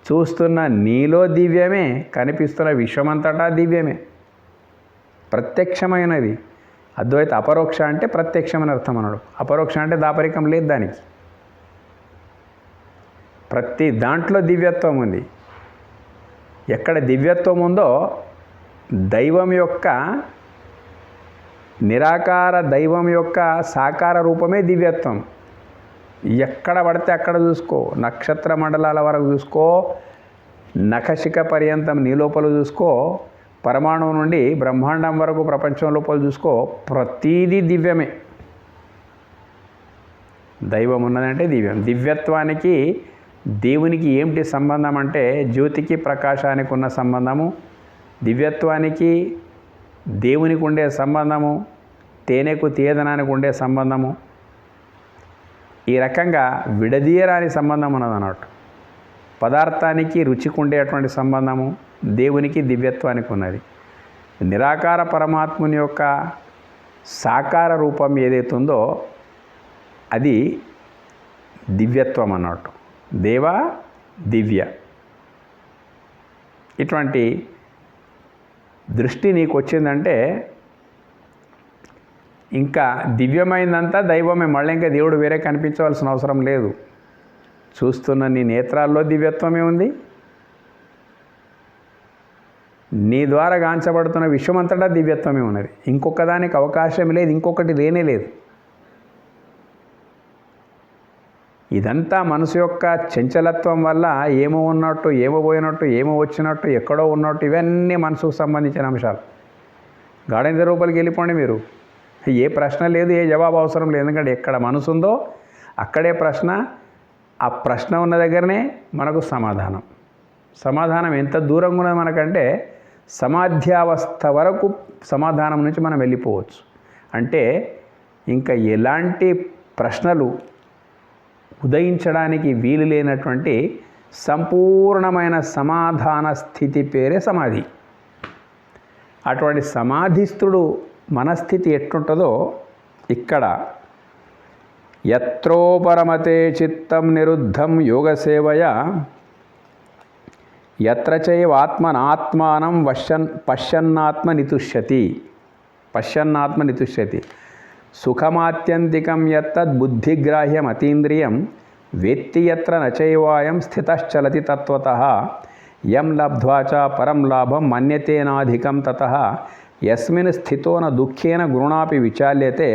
Speaker 1: చూస్తున్న నీలో దివ్యమే, కనిపిస్తున్న విశ్వమంతటా దివ్యమే, ప్రత్యక్షమైనది. అద్వైత అపరోక్ష అంటే ప్రత్యక్షమని అర్థం అన్నాడు. అపరోక్ష అంటే దాపరికం లేదు దానికి. ప్రతి దాంట్లో దివ్యత్వం ఉంది. ఎక్కడ దివ్యత్వం ఉందో దైవం యొక్క నిరాకార దైవం యొక్క సాకార రూపమే దివ్యత్వం. ఎక్కడ పడితే అక్కడ చూసుకో, నక్షత్ర మండలాల వరకు చూసుకో, నఖశిఖ పర్యంతం నీ లోపల చూసుకో, పరమాణువు నుండి బ్రహ్మాండం వరకు ప్రపంచం లోపల చూసుకో, ప్రతీదీ దివ్యమే. దైవం ఉన్నదంటే దివ్యం. దివ్యత్వానికి దేవునికి ఏమిటి సంబంధం అంటే జ్యోతికి ప్రకాశానికి ఉన్న సంబంధము, దివ్యత్వానికి దేవునికి ఉండే సంబంధము, తేనెకు తీయదనానికి ఉండే సంబంధము, ఈ రకంగా విడదీయరాని సంబంధం ఉన్నది అన్నట్టు. పదార్థానికి రుచికి ఉండేటువంటి సంబంధము దేవునికి దివ్యత్వానికి ఉన్నది. నిరాకార పరమాత్ముని యొక్క సాకార రూపం ఏదైతే ఉందో అది దివ్యత్వం అన్నట్టు. దేవ దివ్య. ఇటువంటి దృష్టి నీకు వచ్చిందంటే ఇంకా దివ్యమైందంతా దైవమే. మళ్ళీ ఇంకా దేవుడు వేరే కనిపించవలసిన అవసరం లేదు. చూస్తున్న నీ నేత్రాల్లో దివ్యత్వమే ఉంది. నీ ద్వారా గాంచబడుతున్న విశ్వమంతటా దివ్యత్వమే ఉన్నది. ఇంకొక దానికి అవకాశం లేదు, ఇంకొకటి లేనే లేదు. ఇదంతా మనసు యొక్క చంచలత్వం వల్ల ఏమో ఉన్నట్టు, ఏమో పోయినట్టు, ఏమో వచ్చినట్టు, ఎక్కడో ఉన్నట్టు, ఇవన్నీ మనసుకు సంబంధించిన అంశాలు. గాఢంత రూపాయలకి వెళ్ళిపోండి మీరు. ఏ ప్రశ్న లేదు, ఏ జవాబు అవసరం లేదు. ఎందుకంటే ఎక్కడ మనసు ఉందో అక్కడే ప్రశ్న, ఆ ప్రశ్న ఉన్న దగ్గరనే మనకు సమాధానం. సమాధానం ఎంత దూరంగా ఉన్నది మనకంటే సమాధ్యావస్థ వరకు సమాధానం నుంచి మనం వెళ్ళిపోవచ్చు. అంటే ఇంకా ఎలాంటి ప్రశ్నలు ఉదయించడానికి వీలు లేనటువంటి సంపూర్ణమైన సమాధాన స్థితి పేరే సమాధి. అటువంటి సమాధిస్థుడు మనస్థితి ఎట్టుంటుందో ఇక్కడ యత్రోపరమతే చిత్తం నిరుద్ధం యోగసేవయ యత్ర చైవాత్మనాత్మానం పశ్యన్నాత్మ నితుష్యతి సుఖమాత్యంతికం యత్తద్ బుద్ధిగ్రాహ్యం అతీంద్రియం వేత్తి యత్ర నచైవాయం స్థితశ్చలతి తత్వతః యం లబ్ధ్వా చ పరం లాభం మన్యతేనాధికం తతః యస్మిన్ స్థితో న దుఃఖేన గుణాపి విచాల్యతే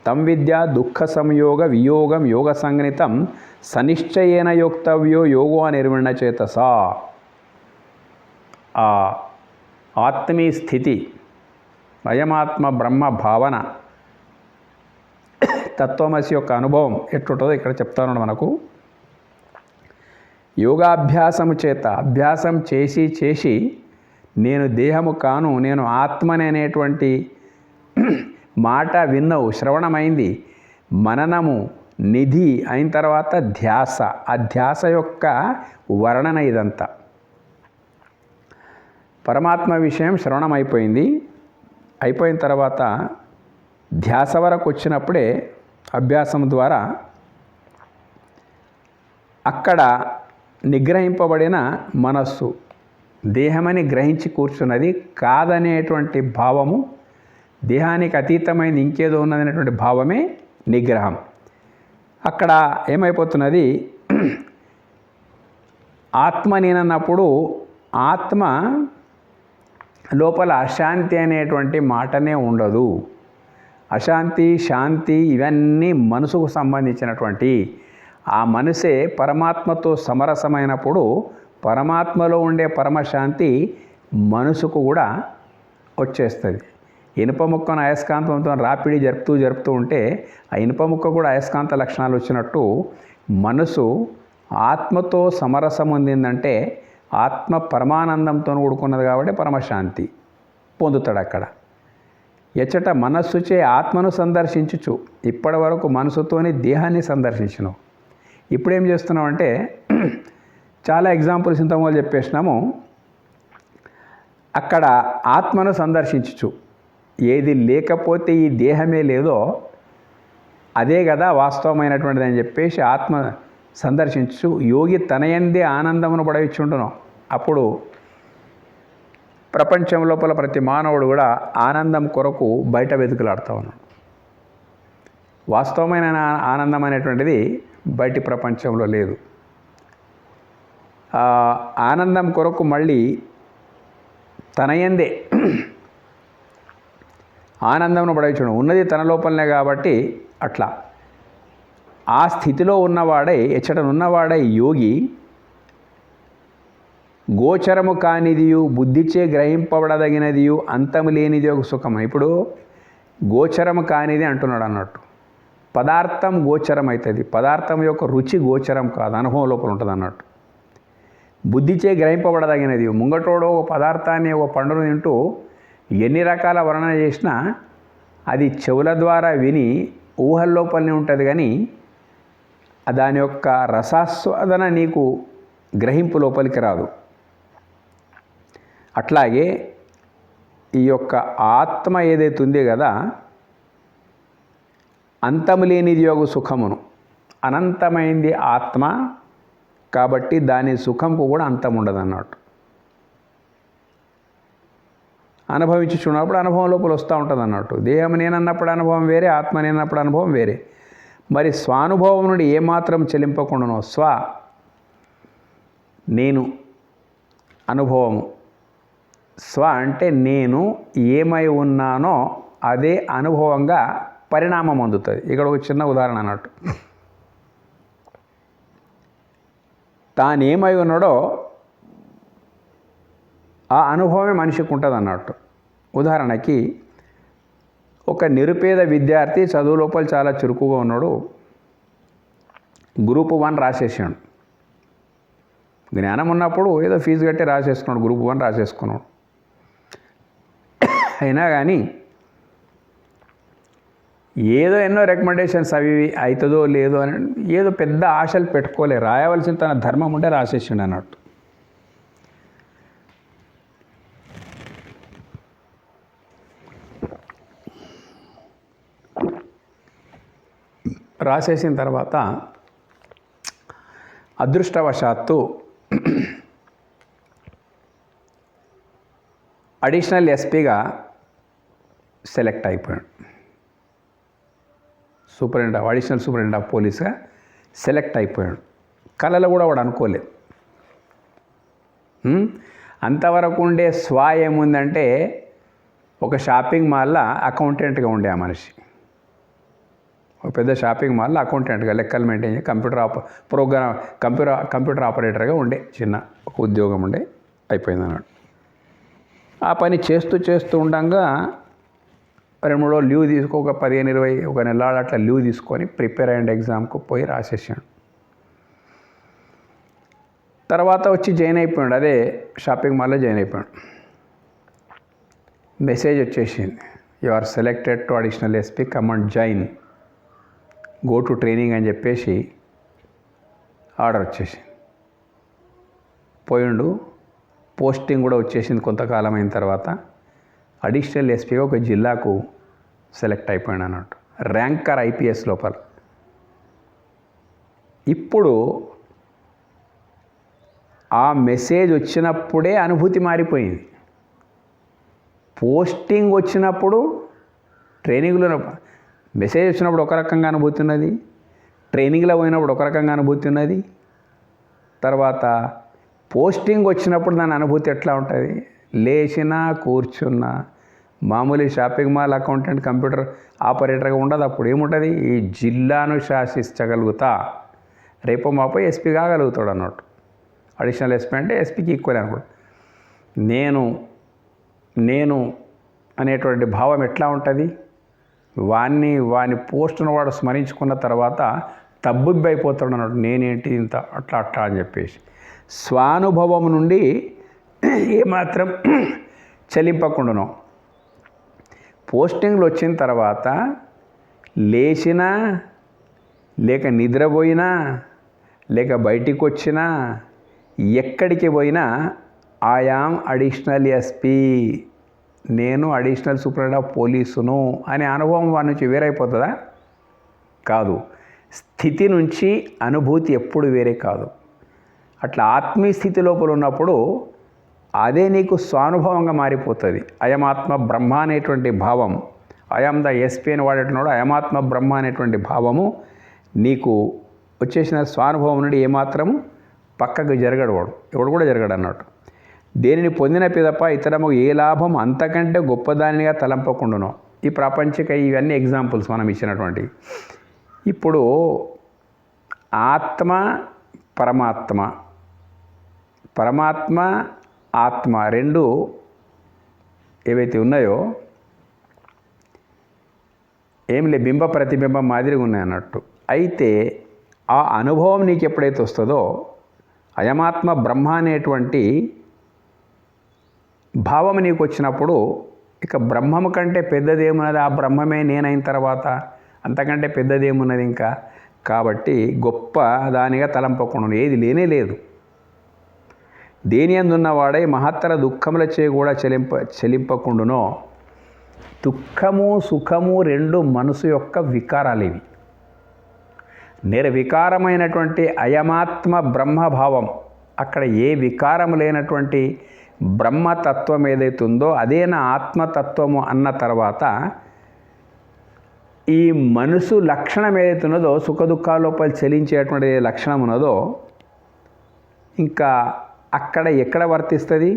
Speaker 1: తం విద్యా దుఃఖ సంయోగ వియోగం యోగ సంజ్ఞితం సనిశ్చయేన యోక్తవ్యో యోగో నిర్విణ్ణచేతసా. ఆ ఆత్మీ స్థితి, అయమాత్మ బ్రహ్మ భావన, తత్వమసి యొక్క అనుభవం ఎట్టుంటుందో ఇక్కడ చెప్తాను. మనకు యోగాభ్యాసము చేత అభ్యాసం చేసి చేసి నేను దేహము కాను, నేను ఆత్మని అనేటువంటి మాట విన్నవు, శ్రవణమైంది, మననము నిధి అయిన తర్వాత ధ్యాస, ఆ ధ్యాస యొక్క వర్ణన ఇదంతా. పరమాత్మ విషయం శ్రవణం అయిపోయింది. అయిపోయిన తర్వాత ధ్యాస వరకు వచ్చినప్పుడే అభ్యాసం ద్వారా అక్కడ నిగ్రహింపబడిన మనస్సు దేహమని గ్రహించి కూర్చున్నది కాదనేటువంటి భావము, దేహానికి అతీతమైనది ఇంకేదో ఉన్నదనేటువంటి భావమే నిగ్రహం. అక్కడ ఏమైపోతున్నది, ఆత్మ నేనన్నప్పుడు ఆత్మ లోపల అశాంతి అనేటువంటి మాటనే ఉండదు. అశాంతి, శాంతి ఇవన్నీ మనసుకు సంబంధించినటువంటి. ఆ మనసే పరమాత్మతో సమరసమైనప్పుడు పరమాత్మలో ఉండే పరమశాంతి మనసుకు కూడా వచ్చేస్తుంది. ఇనుప ముక్కను అయస్కాంతంతో రాపిడి జరుపుతూ ఉంటే ఆ ఇనుప ముక్క కూడా అయస్కాంత లక్షణాలు వచ్చినట్టు మనసు ఆత్మతో సమరసం పొందిందంటే ఆత్మ పరమానందంతో కూడుకున్నది కాబట్టి పరమశాంతి పొందుతాడు అక్కడ. ఎచ్చట మనస్సుచే ఆత్మను సందర్శించుచు, ఇప్పటి వరకు మనసుతోని దేహాన్ని సందర్శించినావు. ఇప్పుడేం చేస్తున్నావు అంటే చాలా ఎగ్జాంపుల్స్ ఇంతకుముందు చెప్పేసినాము. అక్కడ ఆత్మను సందర్శించుచు, ఏది లేకపోతే ఈ దేహమే లేదో అదే కదా వాస్తవమైనటువంటిది అని చెప్పేసి ఆత్మ సందర్శించు యోగి తనయందే ఆనందమును పడవిచ్చుంటున్నాం. అప్పుడు ప్రపంచం లోపల ప్రతి మానవుడు కూడా ఆనందం కొరకు బయట వెతుకులాడుతూ ఉన్నాడు. వాస్తవమైన ఆనందం అనేటువంటిది బయటి ప్రపంచంలో లేదు. ఆనందం కొరకు మళ్ళీ తనయందే ఆనందంను పడవించడం ఉన్నది తన లోపలనే కాబట్టి అట్లా ఆ స్థితిలో ఉన్నవాడై, ఎచ్చటనున్నవాడై యోగి గోచరము కానిదియు బుద్ధిచే గ్రహింపబడదగినదియు అంతము లేనిది ఒక సుఖం. ఇప్పుడు గోచరము కానిది అంటున్నాడు అన్నట్టు. పదార్థం గోచరం అవుతుంది, పదార్థం యొక్క రుచి గోచరం కాదు, అనుభవం లోపల ఉంటుంది అన్నట్టు. బుద్ధిచే గ్రహింపబడదగినది, ముంగటోడు ఒక పదార్థాన్ని ఒక పండును తింటూ ఎన్ని రకాల వర్ణన చేసినా అది చెవుల ద్వారా విని ఊహల్లోపలనే ఉంటుంది. కానీ దాని యొక్క రసాస్వాదన నీకు గ్రహింపు లోపలికి రాదు. అట్లాగే ఈ యొక్క ఆత్మ ఏదైతే ఉంది కదా, అంతము లేనిది యోగు సుఖమును, అనంతమైంది ఆత్మ కాబట్టి దాని సుఖంకు కూడా అంతం ఉండదు అన్నట్టు. అనుభవించుచున్నప్పుడు అనుభవం లోపల వస్తూ ఉంటుంది అన్నట్టు. దేహం నేనన్నప్పుడు అనుభవం వేరే, ఆత్మ నేనన్నప్పుడు అనుభవం వేరే. మరి స్వానుభవం నుండి ఏమాత్రం చెలింపకుండానో, నేను అనుభవము, అంటే నేను ఏమై ఉన్నానో అదే అనుభవంగా పరిణామం అందుతుంది. ఇక్కడ ఒక చిన్న ఉదాహరణ అన్నట్టు. తానేమై ఉన్నాడో ఆ అనుభవమే మనిషికి ఉంటుంది అన్నట్టు. ఉదాహరణకి ఒక నిరుపేద విద్యార్థి చదువు లోపల చాలా చురుకుగా ఉన్నాడు, గ్రూప్ 1 రాసేసాడు. జ్ఞానం ఉన్నప్పుడు ఏదో ఫీజు కట్టి రాసేసుకున్నాడు, గ్రూప్ 1 రాసేసుకున్నాడు. అయినా కానీ ఏదో ఎన్నో రికమెండేషన్స్ అవి అవుతుందో లేదో అని ఏదో పెద్ద ఆశలు పెట్టుకోలే, రాయవలసిన తన ధర్మం ఉంటే రాసేసిండు అన్నట్టు. రాసేసిన తర్వాత అదృష్టవశాత్తు అడిషనల్ ఎస్పీగా సెలెక్ట్ అయిపోయాడు. అడిషనల్ సూపరింటెండెంట్ ఆఫ్ పోలీస్గా సెలెక్ట్ అయిపోయాడు. కళలో కూడా వాడు అనుకోలేదు. అంతవరకు ఉండే ఏముందంటే ఒక షాపింగ్ మాల్లో అకౌంటెంట్గా ఉండే ఆ మనిషి. ఒక పెద్ద షాపింగ్ మాల్లో అకౌంటెంట్గా లెక్కలు మెయింటైన్ చేసి కంప్యూటర్ ఆపరేటర్గా ఉండే చిన్న ఒక ఉద్యోగం ఉండే, అయిపోయింది అన్నాడు. ఆ పని చేస్తూ ఉండగా 2-3 రోజులు లీవ్ తీసుకో, ఒక 15-20 ఒక నెల అట్లా లీవ్ తీసుకొని ప్రిపేర్ అయ్యిండు, ఎగ్జామ్కు పోయి రాసేసాడు. తర్వాత వచ్చి జాయిన్ అయిపోయాడు, అదే షాపింగ్ మాల్లో జాయిన్ అయిపోయాడు. మెసేజ్ వచ్చేసింది, you are selected to additional SP, come and join, go to training అని చెప్పేసి ఆర్డర్ వచ్చేసింది. పోయిండు, పోస్టింగ్ కూడా వచ్చేసింది. కొంతకాలం అయిన తర్వాత అడిషనల్ ఎస్పీగా ఒక జిల్లాకు సెలెక్ట్ అయిపోయాడు అన్నట్టు, ర్యాంకర్ ఐపీఎస్ లోపల. ఇప్పుడు ఆ మెసేజ్ వచ్చినప్పుడే అనుభూతి మారిపోయింది. పోస్టింగ్ వచ్చినప్పుడు, ట్రైనింగ్లో మెసేజ్ వచ్చినప్పుడు ఒక రకంగా అనుభూతి ఉన్నది, ట్రైనింగ్లో పోయినప్పుడు ఒక రకంగా అనుభూతి ఉన్నది, తర్వాత పోస్టింగ్ వచ్చినప్పుడు దాని అనుభూతి ఎట్లా ఉంటుంది? లేచినా కూర్చున్నా మామూలు షాపింగ్ మాల్ అకౌంటెంట్ కంప్యూటర్ ఆపరేటర్గా ఉండదు. అప్పుడు ఏముంటుంది? ఈ జిల్లాను శాసించగలుగుతా, రేపు మాపై ఎస్పీ కాగలుగుతాడు అన్నట్టు. అడిషనల్ ఎస్పీ అంటే ఎస్పీకి ఈక్వల్ అనుకోండి. నేను అనేటువంటి భావం ఎట్లా ఉంటుంది? వాని పోస్టును వాడు స్మరించుకున్న తర్వాత తబ్బుబ్బి అయిపోతాడు అన్నట్టు. నేనేంటి ఇంత అట్లా అని చెప్పేసి స్వానుభవం నుండి ఏమాత్రం చలింపకుండాను. పోస్టింగ్లు వచ్చిన తర్వాత లేచినా, లేక నిద్రపోయినా, లేక బయటికి వచ్చినా, ఎక్కడికి పోయినా ఐయామ్ అడిషనల్ ఎస్పీ, నేను అడిషనల్ సూపరింటెండెంట్ ఆఫ్ పోలీసును అనే అనుభవం వారి నుంచి వేరైపోతుందా? కాదు. స్థితి నుంచి అనుభూతి ఎప్పుడు వేరే కాదు. అట్లా ఆత్మీయ స్థితి లోపల ఉన్నప్పుడు అదే నీకు స్వానుభవంగా మారిపోతుంది. అయమాత్మ బ్రహ్మ అనేటువంటి భావం, అయం ద ఎస్పీ అని వాడేటున్నాడు, అయమాత్మ బ్రహ్మ అనేటువంటి భావము నీకు వచ్చేసిన స్వానుభవం నుండి ఏమాత్రము పక్కకు జరగడు, ఎవడు కూడా జరగడు అన్నట్టు. దేనిని పొందిన పిదప ఇతరము ఏ లాభం అంతకంటే గొప్పదానిగా తలంపకుండాను. ఈ ప్రాపంచిక ఇవన్నీ ఎగ్జాంపుల్స్ మనం ఇచ్చినటువంటి. ఇప్పుడు ఆత్మ పరమాత్మ ఆత్మ రెండు ఏవైతే ఉన్నాయో బింబ ప్రతిబింబం మాదిరిగా ఉన్నాయి అన్నట్టు. అయితే ఆ అనుభవం నీకు ఎప్పుడైతే వస్తుందో అయమాత్మ బ్రహ్మ అనేటువంటి భావం నీకు వచ్చినప్పుడు ఇక బ్రహ్మము కంటే పెద్దదేమున్నది? ఆ బ్రహ్మమే నేనైన తర్వాత అంతకంటే పెద్దదేమున్నది? ఇంకా కాబట్టి గొప్ప దానిగా తలంపకుండా ఏది లేనే లేదు. దేని అందున్నవాడై మహత్తర దుఃఖములచే కూడా చెలింపకుండునో. దుఃఖము సుఖము రెండు మనసు యొక్క వికారాలు ఇవి. నిర్వికారమైనటువంటి అయమాత్మ బ్రహ్మభావం, అక్కడ ఏ వికారము లేనటువంటి బ్రహ్మతత్వం ఏదైతే ఉందో అదే నా ఆత్మతత్వము అన్న తర్వాత ఈ మనసు లక్షణం ఏదైతే ఉన్నదో, సుఖ దుఃఖాల లోపల చెలించేటువంటి లక్షణం ఉన్నదో, ఇంకా అక్కడ ఎక్కడ వర్తిస్తుంది?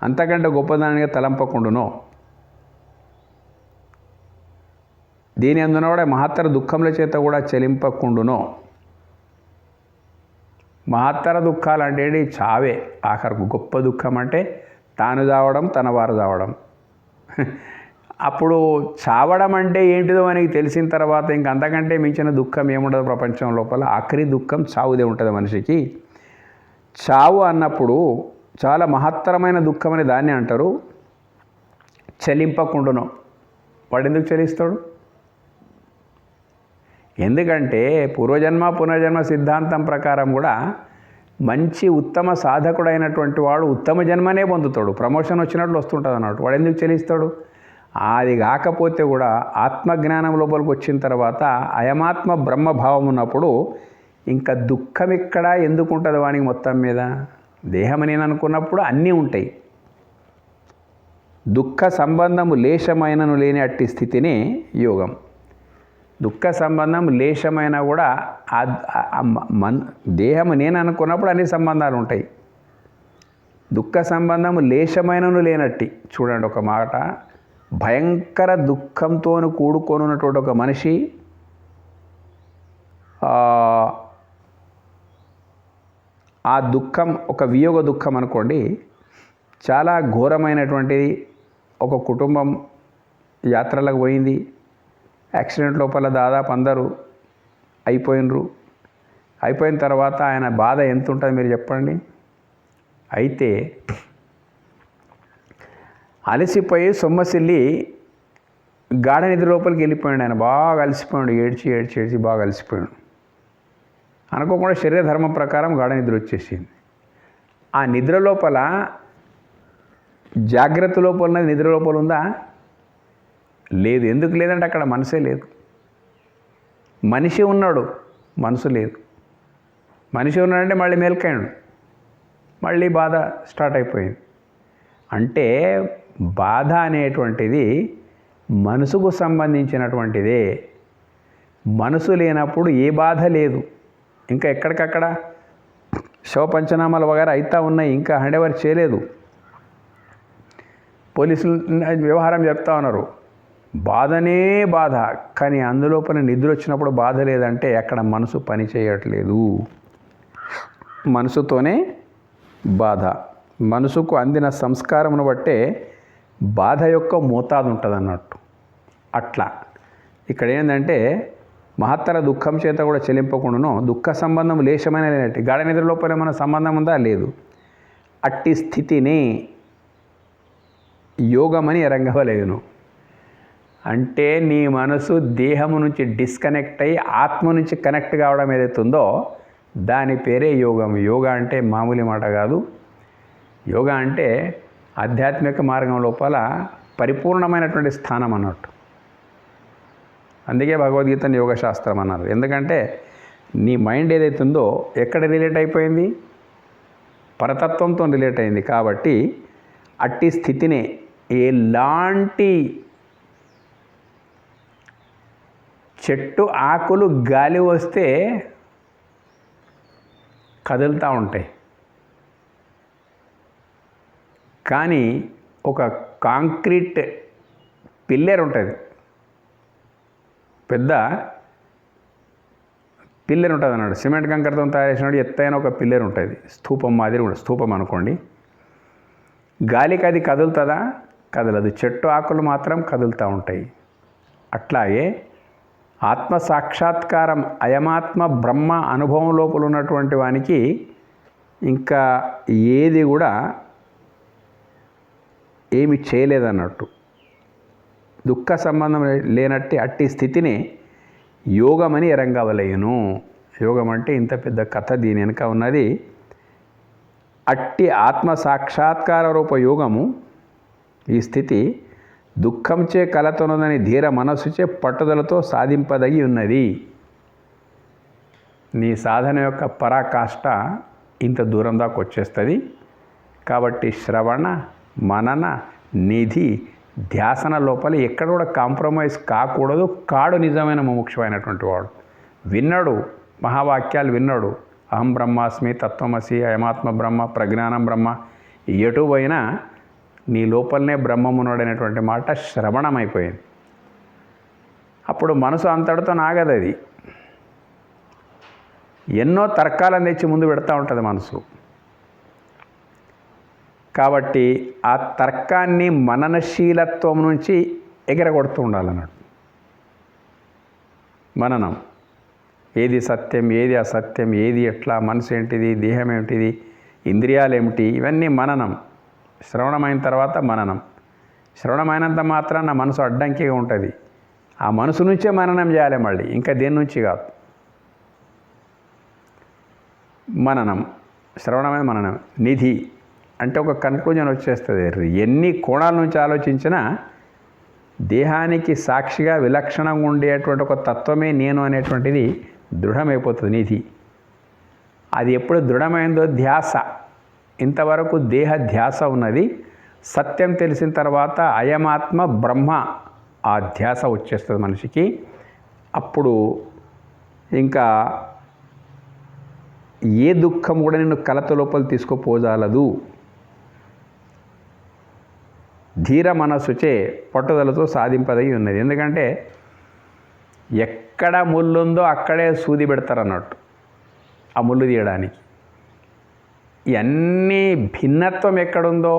Speaker 1: అంతకంటే గొప్పదానిగా తలంపకుండునో. దీని అందున మహత్తర దుఃఖముల చేత కూడా చెలింపకుండునో. మహత్తర దుఃఖాలు అంటే చావే ఆఖరకు. గొప్ప దుఃఖం అంటే తాను చావడం, తన వారు చావడం. అప్పుడు చావడం అంటే ఏంటిదో మనకి తెలిసిన తర్వాత ఇంక అంతకంటే మించిన దుఃఖం ఏముండదు ప్రపంచం లోపల. ఆఖరి దుఃఖం చావుదే ఉంటుంది మనిషికి. చావు అన్నప్పుడు చాలా మహత్తరమైన దుఃఖం అని దాన్ని అంటారు. చెలింపకుండును. వాడు ఎందుకు చెలిస్తాడు? ఎందుకంటే పూర్వజన్మ పునర్జన్మ సిద్ధాంతం ప్రకారం కూడా మంచి ఉత్తమ సాధకుడైనటువంటి వాడు ఉత్తమ జన్మనే పొందుతాడు. ప్రమోషన్ వచ్చినట్లు వస్తుంటుంది అన్నట్టు. వాడు ఎందుకు చెలిస్తాడు? అది కాకపోతే కూడా ఆత్మజ్ఞానం లోపలికి వచ్చిన తర్వాత అయమాత్మ బ్రహ్మభావం ఉన్నప్పుడు ఇంకా దుఃఖం ఇక్కడ ఎందుకు ఉంటుంది వానికి మొత్తం మీద? దేహం నేను అనుకున్నప్పుడు అన్నీ ఉంటాయి. దుఃఖ సంబంధము లేశమైనను లేని అట్టి స్థితిని యోగం. దుఃఖ సంబంధం లేశమైనా కూడా దేహము నేను అనుకున్నప్పుడు అన్ని సంబంధాలు ఉంటాయి. దుఃఖ సంబంధము లేశమైనను లేనట్టి. చూడండి ఒక మాట, భయంకర దుఃఖంతో కూడుకొనున్నటువంటి ఒక మనిషి ఆ దుఃఖం ఒక వియోగ దుఃఖం అనుకోండి, చాలా ఘోరమైనటువంటిది. ఒక కుటుంబం యాత్రలకు పోయింది, యాక్సిడెంట్ లోపల దాదాపు అందరూ అయిపోయిన తర్వాత ఆయన బాధ ఎంత ఉంటుంది మీరు చెప్పండి. అయితే అలసిపోయి సొమ్మసిల్లి గాఢ నిద్ర లోపలికి వెళ్ళిపోయాడు. ఆయన బాగా అలసిపోయాడు, ఏడ్చి బాగా అలసిపోయాడు. అనుకోకుండా శరీర ధర్మం ప్రకారం గాఢ నిద్ర వచ్చేసింది. ఆ నిద్ర లోపల జాగ్రత్త లోపల నిద్ర లోపల ఉందా? లేదు. ఎందుకు లేదంటే అక్కడ మనసే లేదు. మనిషి ఉన్నాడు, మనసు లేదు. మనిషి ఉన్నాడంటే మళ్ళీ మేల్కాడు, మళ్ళీ బాధ స్టార్ట్ అయిపోయింది. అంటే బాధ అనేటువంటిది మనసుకు సంబంధించినటువంటిదే. మనసు లేనప్పుడు ఏ బాధ లేదు. ఇంకా ఎక్కడికక్కడ శవ పంచనామాలు వగైరా అవుతా ఉన్నాయి, ఇంకా హ్యాండ్ ఓవర్ చేయలేదు. పోలీసులు వ్యవహారం చెప్తా ఉన్నారు, బాధనే బాధ. కానీ అందులోపల నిద్ర వచ్చినప్పుడు బాధ లేదంటే అక్కడ మనసు పని చేయట్లేదు. మనసుతోనే బాధ. మనసుకు అందిన సంస్కారమును బట్టే బాధ యొక్క మోతాదు ఉంటుంది అన్నట్టు. అట్లా ఇక్కడ ఏంటంటే మహత్తర దుఃఖం చేత కూడా చెలింపకుండాను దుఃఖ సంబంధం లేశమైన లేనట్టు. గాఢ నిద్ర లోపల ఏమైనా సంబంధం ఉందా? లేదు. అట్టి స్థితిని యోగమని ఎరంగవలేను. అంటే నీ మనసు దేహము నుంచి డిస్కనెక్ట్ అయ్యి ఆత్మ నుంచి కనెక్ట్ కావడం ఏదైతే ఉందో దాని పేరే యోగం. యోగా అంటే మామూలు మాట కాదు. యోగా అంటే ఆధ్యాత్మిక మార్గం లోపల పరిపూర్ణమైనటువంటి స్థానం అన్నట్టు. అందుకే భగవద్గీతను యోగశాస్త్రం అన్నారు. ఎందుకంటే నీ మైండ్ ఏదైతే ఉందో ఎక్కడ రిలేట్ అయిపోయింది? పరతత్వంతో రిలేట్ అయింది. కాబట్టి అట్టి స్థితిని ఎలాంటి చెట్టు ఆకులు గాలి వస్తే కదులుతూ ఉంటాయి, కానీ ఒక కాంక్రీట్ పిల్లర్ ఉంటుంది, పెద్ద పిల్లర్ ఉంటుంది అన్నాడు. సిమెంట్ కంకరతో తయారు చేసినప్పుడు ఎత్తైన ఒక పిల్లర్ ఉంటుంది, స్తూపం మాదిరి కూడా. స్తూపం అనుకోండి. గాలికి అది కదులుతుందా? కదలదు. చెట్టు ఆకులు మాత్రం కదులుతూ ఉంటాయి. అట్లాగే ఆత్మ సాక్షాత్కారం అయమాత్మ బ్రహ్మ అనుభవం లోపల ఉన్నటువంటి వానికి ఇంకా ఏది కూడా ఏమి చేయలేదన్నట్టు. దుఃఖ సంబంధం లేనట్టి అట్టి స్థితిని యోగమని ఎరంగవలయును. యోగం అంటే ఇంత పెద్ద కథ దీని వెనుక ఉన్నది. అట్టి ఆత్మ సాక్షాత్కార రూప యోగము, ఈ స్థితి దుఃఖంచే కలతొనదని ధీర మనస్సుచే పట్టుదలతో సాధింపదగి ఉన్నది. నీ సాధన యొక్క పరాకాష్ట ఇంత దూరం దాకా వచ్చేస్తుంది. కాబట్టి శ్రవణ, మనన, నిధి, ధ్యాసన లోపల ఎక్కడ కూడా కాంప్రమైజ్ కాకూడదు. కాడు నిజమైన ముముక్షమైనటువంటి వాడు. విన్నాడు, మహావాక్యాలు విన్నాడు. అహం బ్రహ్మాస్మి, తత్వమసి, అయమాత్మ బ్రహ్మ, ప్రజ్ఞానం బ్రహ్మ, ఎటు పోయినా నీ లోపలనే బ్రహ్మమున్నాడనేటువంటి మాట శ్రవణమైపోయింది. అప్పుడు మనసు అంతటితో నాగదు. అది ఎన్నో తర్కాలను తెచ్చి ముందు పెడతా ఉంటుంది మనసు. కాబట్టి ఆ తర్కాన్ని మననశీలత్వం నుంచి ఎగరగొడుతూ ఉండాలన్నట్టు. మననం, ఏది సత్యం, ఏది అసత్యం, ఏది ఎట్లా, మనసు ఏంటిది, దేహం ఏమిటిది, ఇంద్రియాలు ఏమిటి, ఇవన్నీ మననం. శ్రవణమైన తర్వాత మననం. శ్రవణమైనంత మాత్రాన మనసు అడ్డంకిగా ఉంటుంది. ఆ మనసు నుంచే మననం చేయాలి మళ్ళీ, ఇంకా దేని నుంచి కాదు. మననం, శ్రవణమైన మననం. నిధి అంటే ఒక కన్క్లూజన్ వచ్చేస్తుంది. ఎన్ని కోణాల నుంచి ఆలోచించినా దేహానికి సాక్షిగా విలక్షణంగా ఉండేటువంటి ఒక తత్వమే నేను అనేటువంటిది దృఢమైపోతుంది. నిధి అది ఎప్పుడు దృఢమైందో ధ్యాస. ఇంతవరకు దేహ ధ్యాస ఉన్నది. సత్యం తెలిసిన తర్వాత అయమాత్మ బ్రహ్మ ఆ ధ్యాస వచ్చేస్తుంది మనిషికి. అప్పుడు ఇంకా ఏ దుఃఖం కూడా నిన్ను కలత లోపల తీసుకుపోజాలదు. ధీర మనస్సుచే పట్టుదలతో సాధింపదగి ఉన్నది. ఎందుకంటే ఎక్కడ ముళ్ళుందో అక్కడే సూది పెడతారు అన్నట్టు, ఆ ముళ్ళు తీయడానికి. ఇవన్నీ భిన్నత్వం ఎక్కడుందో,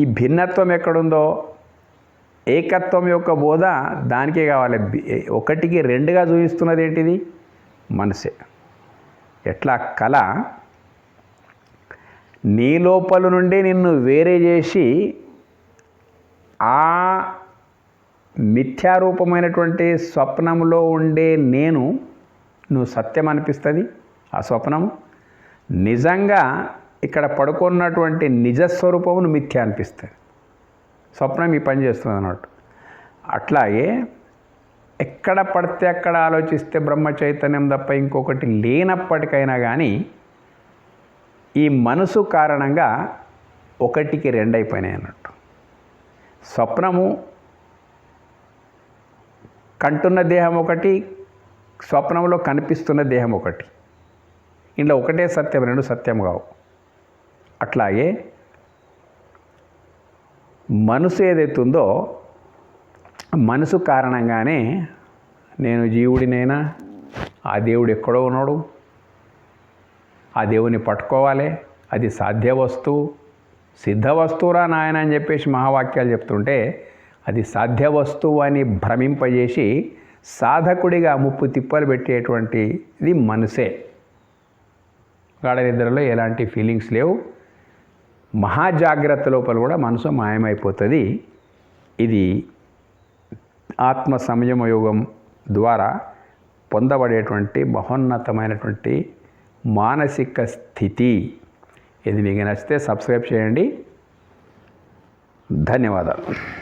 Speaker 1: ఈ భిన్నత్వం ఎక్కడుందో, ఏకత్వం యొక్క బోధ దానికే కావాలి. ఒకటికి రెండుగా చూపిస్తున్నది ఏంటిది? మనసే. ఎట్లా కళ నీ లోపల నుండి నిన్ను వేరే చేసి ఆ మిథ్యారూపమైనటువంటి స్వప్నంలో ఉండే నేను నువ్వు సత్యం అనిపిస్తుంది. ఆ స్వప్నము నిజంగా ఇక్కడ పడుకున్నటువంటి నిజస్వరూపమును మిథ్య అనిపిస్తుంది. స్వప్నం ఈ పని చేస్తుంది అన్నట్టు. అట్లాగే ఎక్కడ పడితే అక్కడ ఆలోచిస్తే బ్రహ్మ చైతన్యం తప్ప ఇంకొకటి లేనప్పటికైనా కానీ ఈ మనసు కారణంగా ఒకటికి రెండైపోయినాయి అన్నట్టు. స్వప్నము కంటున్న దేహం ఒకటి, స్వప్నంలో కనిపిస్తున్న దేహం ఒకటి. ఇంట్లో ఒకటే సత్యం, రెండు సత్యం కావు. అట్లాగే మనసు ఏదైతుందో మనసు కారణంగానే నేను జీవుడినైనా, ఆ దేవుడు ఎక్కడో ఉన్నాడు, ఆ దేవుని పట్టుకోవాలి, అది సాధ్య వస్తువు, సిద్ధ వస్తువురా నాయన అని చెప్పేసి మహావాక్యాలు చెప్తుంటే అది సాధ్య వస్తువు అని భ్రమింపజేసి సాధకుడిగా ముప్పు తిప్పలు పెట్టేటువంటిది మనసే. గాఢ నిద్రలో ఎలాంటి ఫీలింగ్స్ లేవు. మహాజాగ్రత్త లోపల కూడా మనసు మాయమైపోతుంది. ఇది ఆత్మ సంయమ యోగం ద్వారా పొందబడేటువంటి మహోన్నతమైనటువంటి మానసిక స్థితి. ఇది మీకు నచ్చితే సబ్స్క్రైబ్ చేయండి. ధన్యవాదాలు.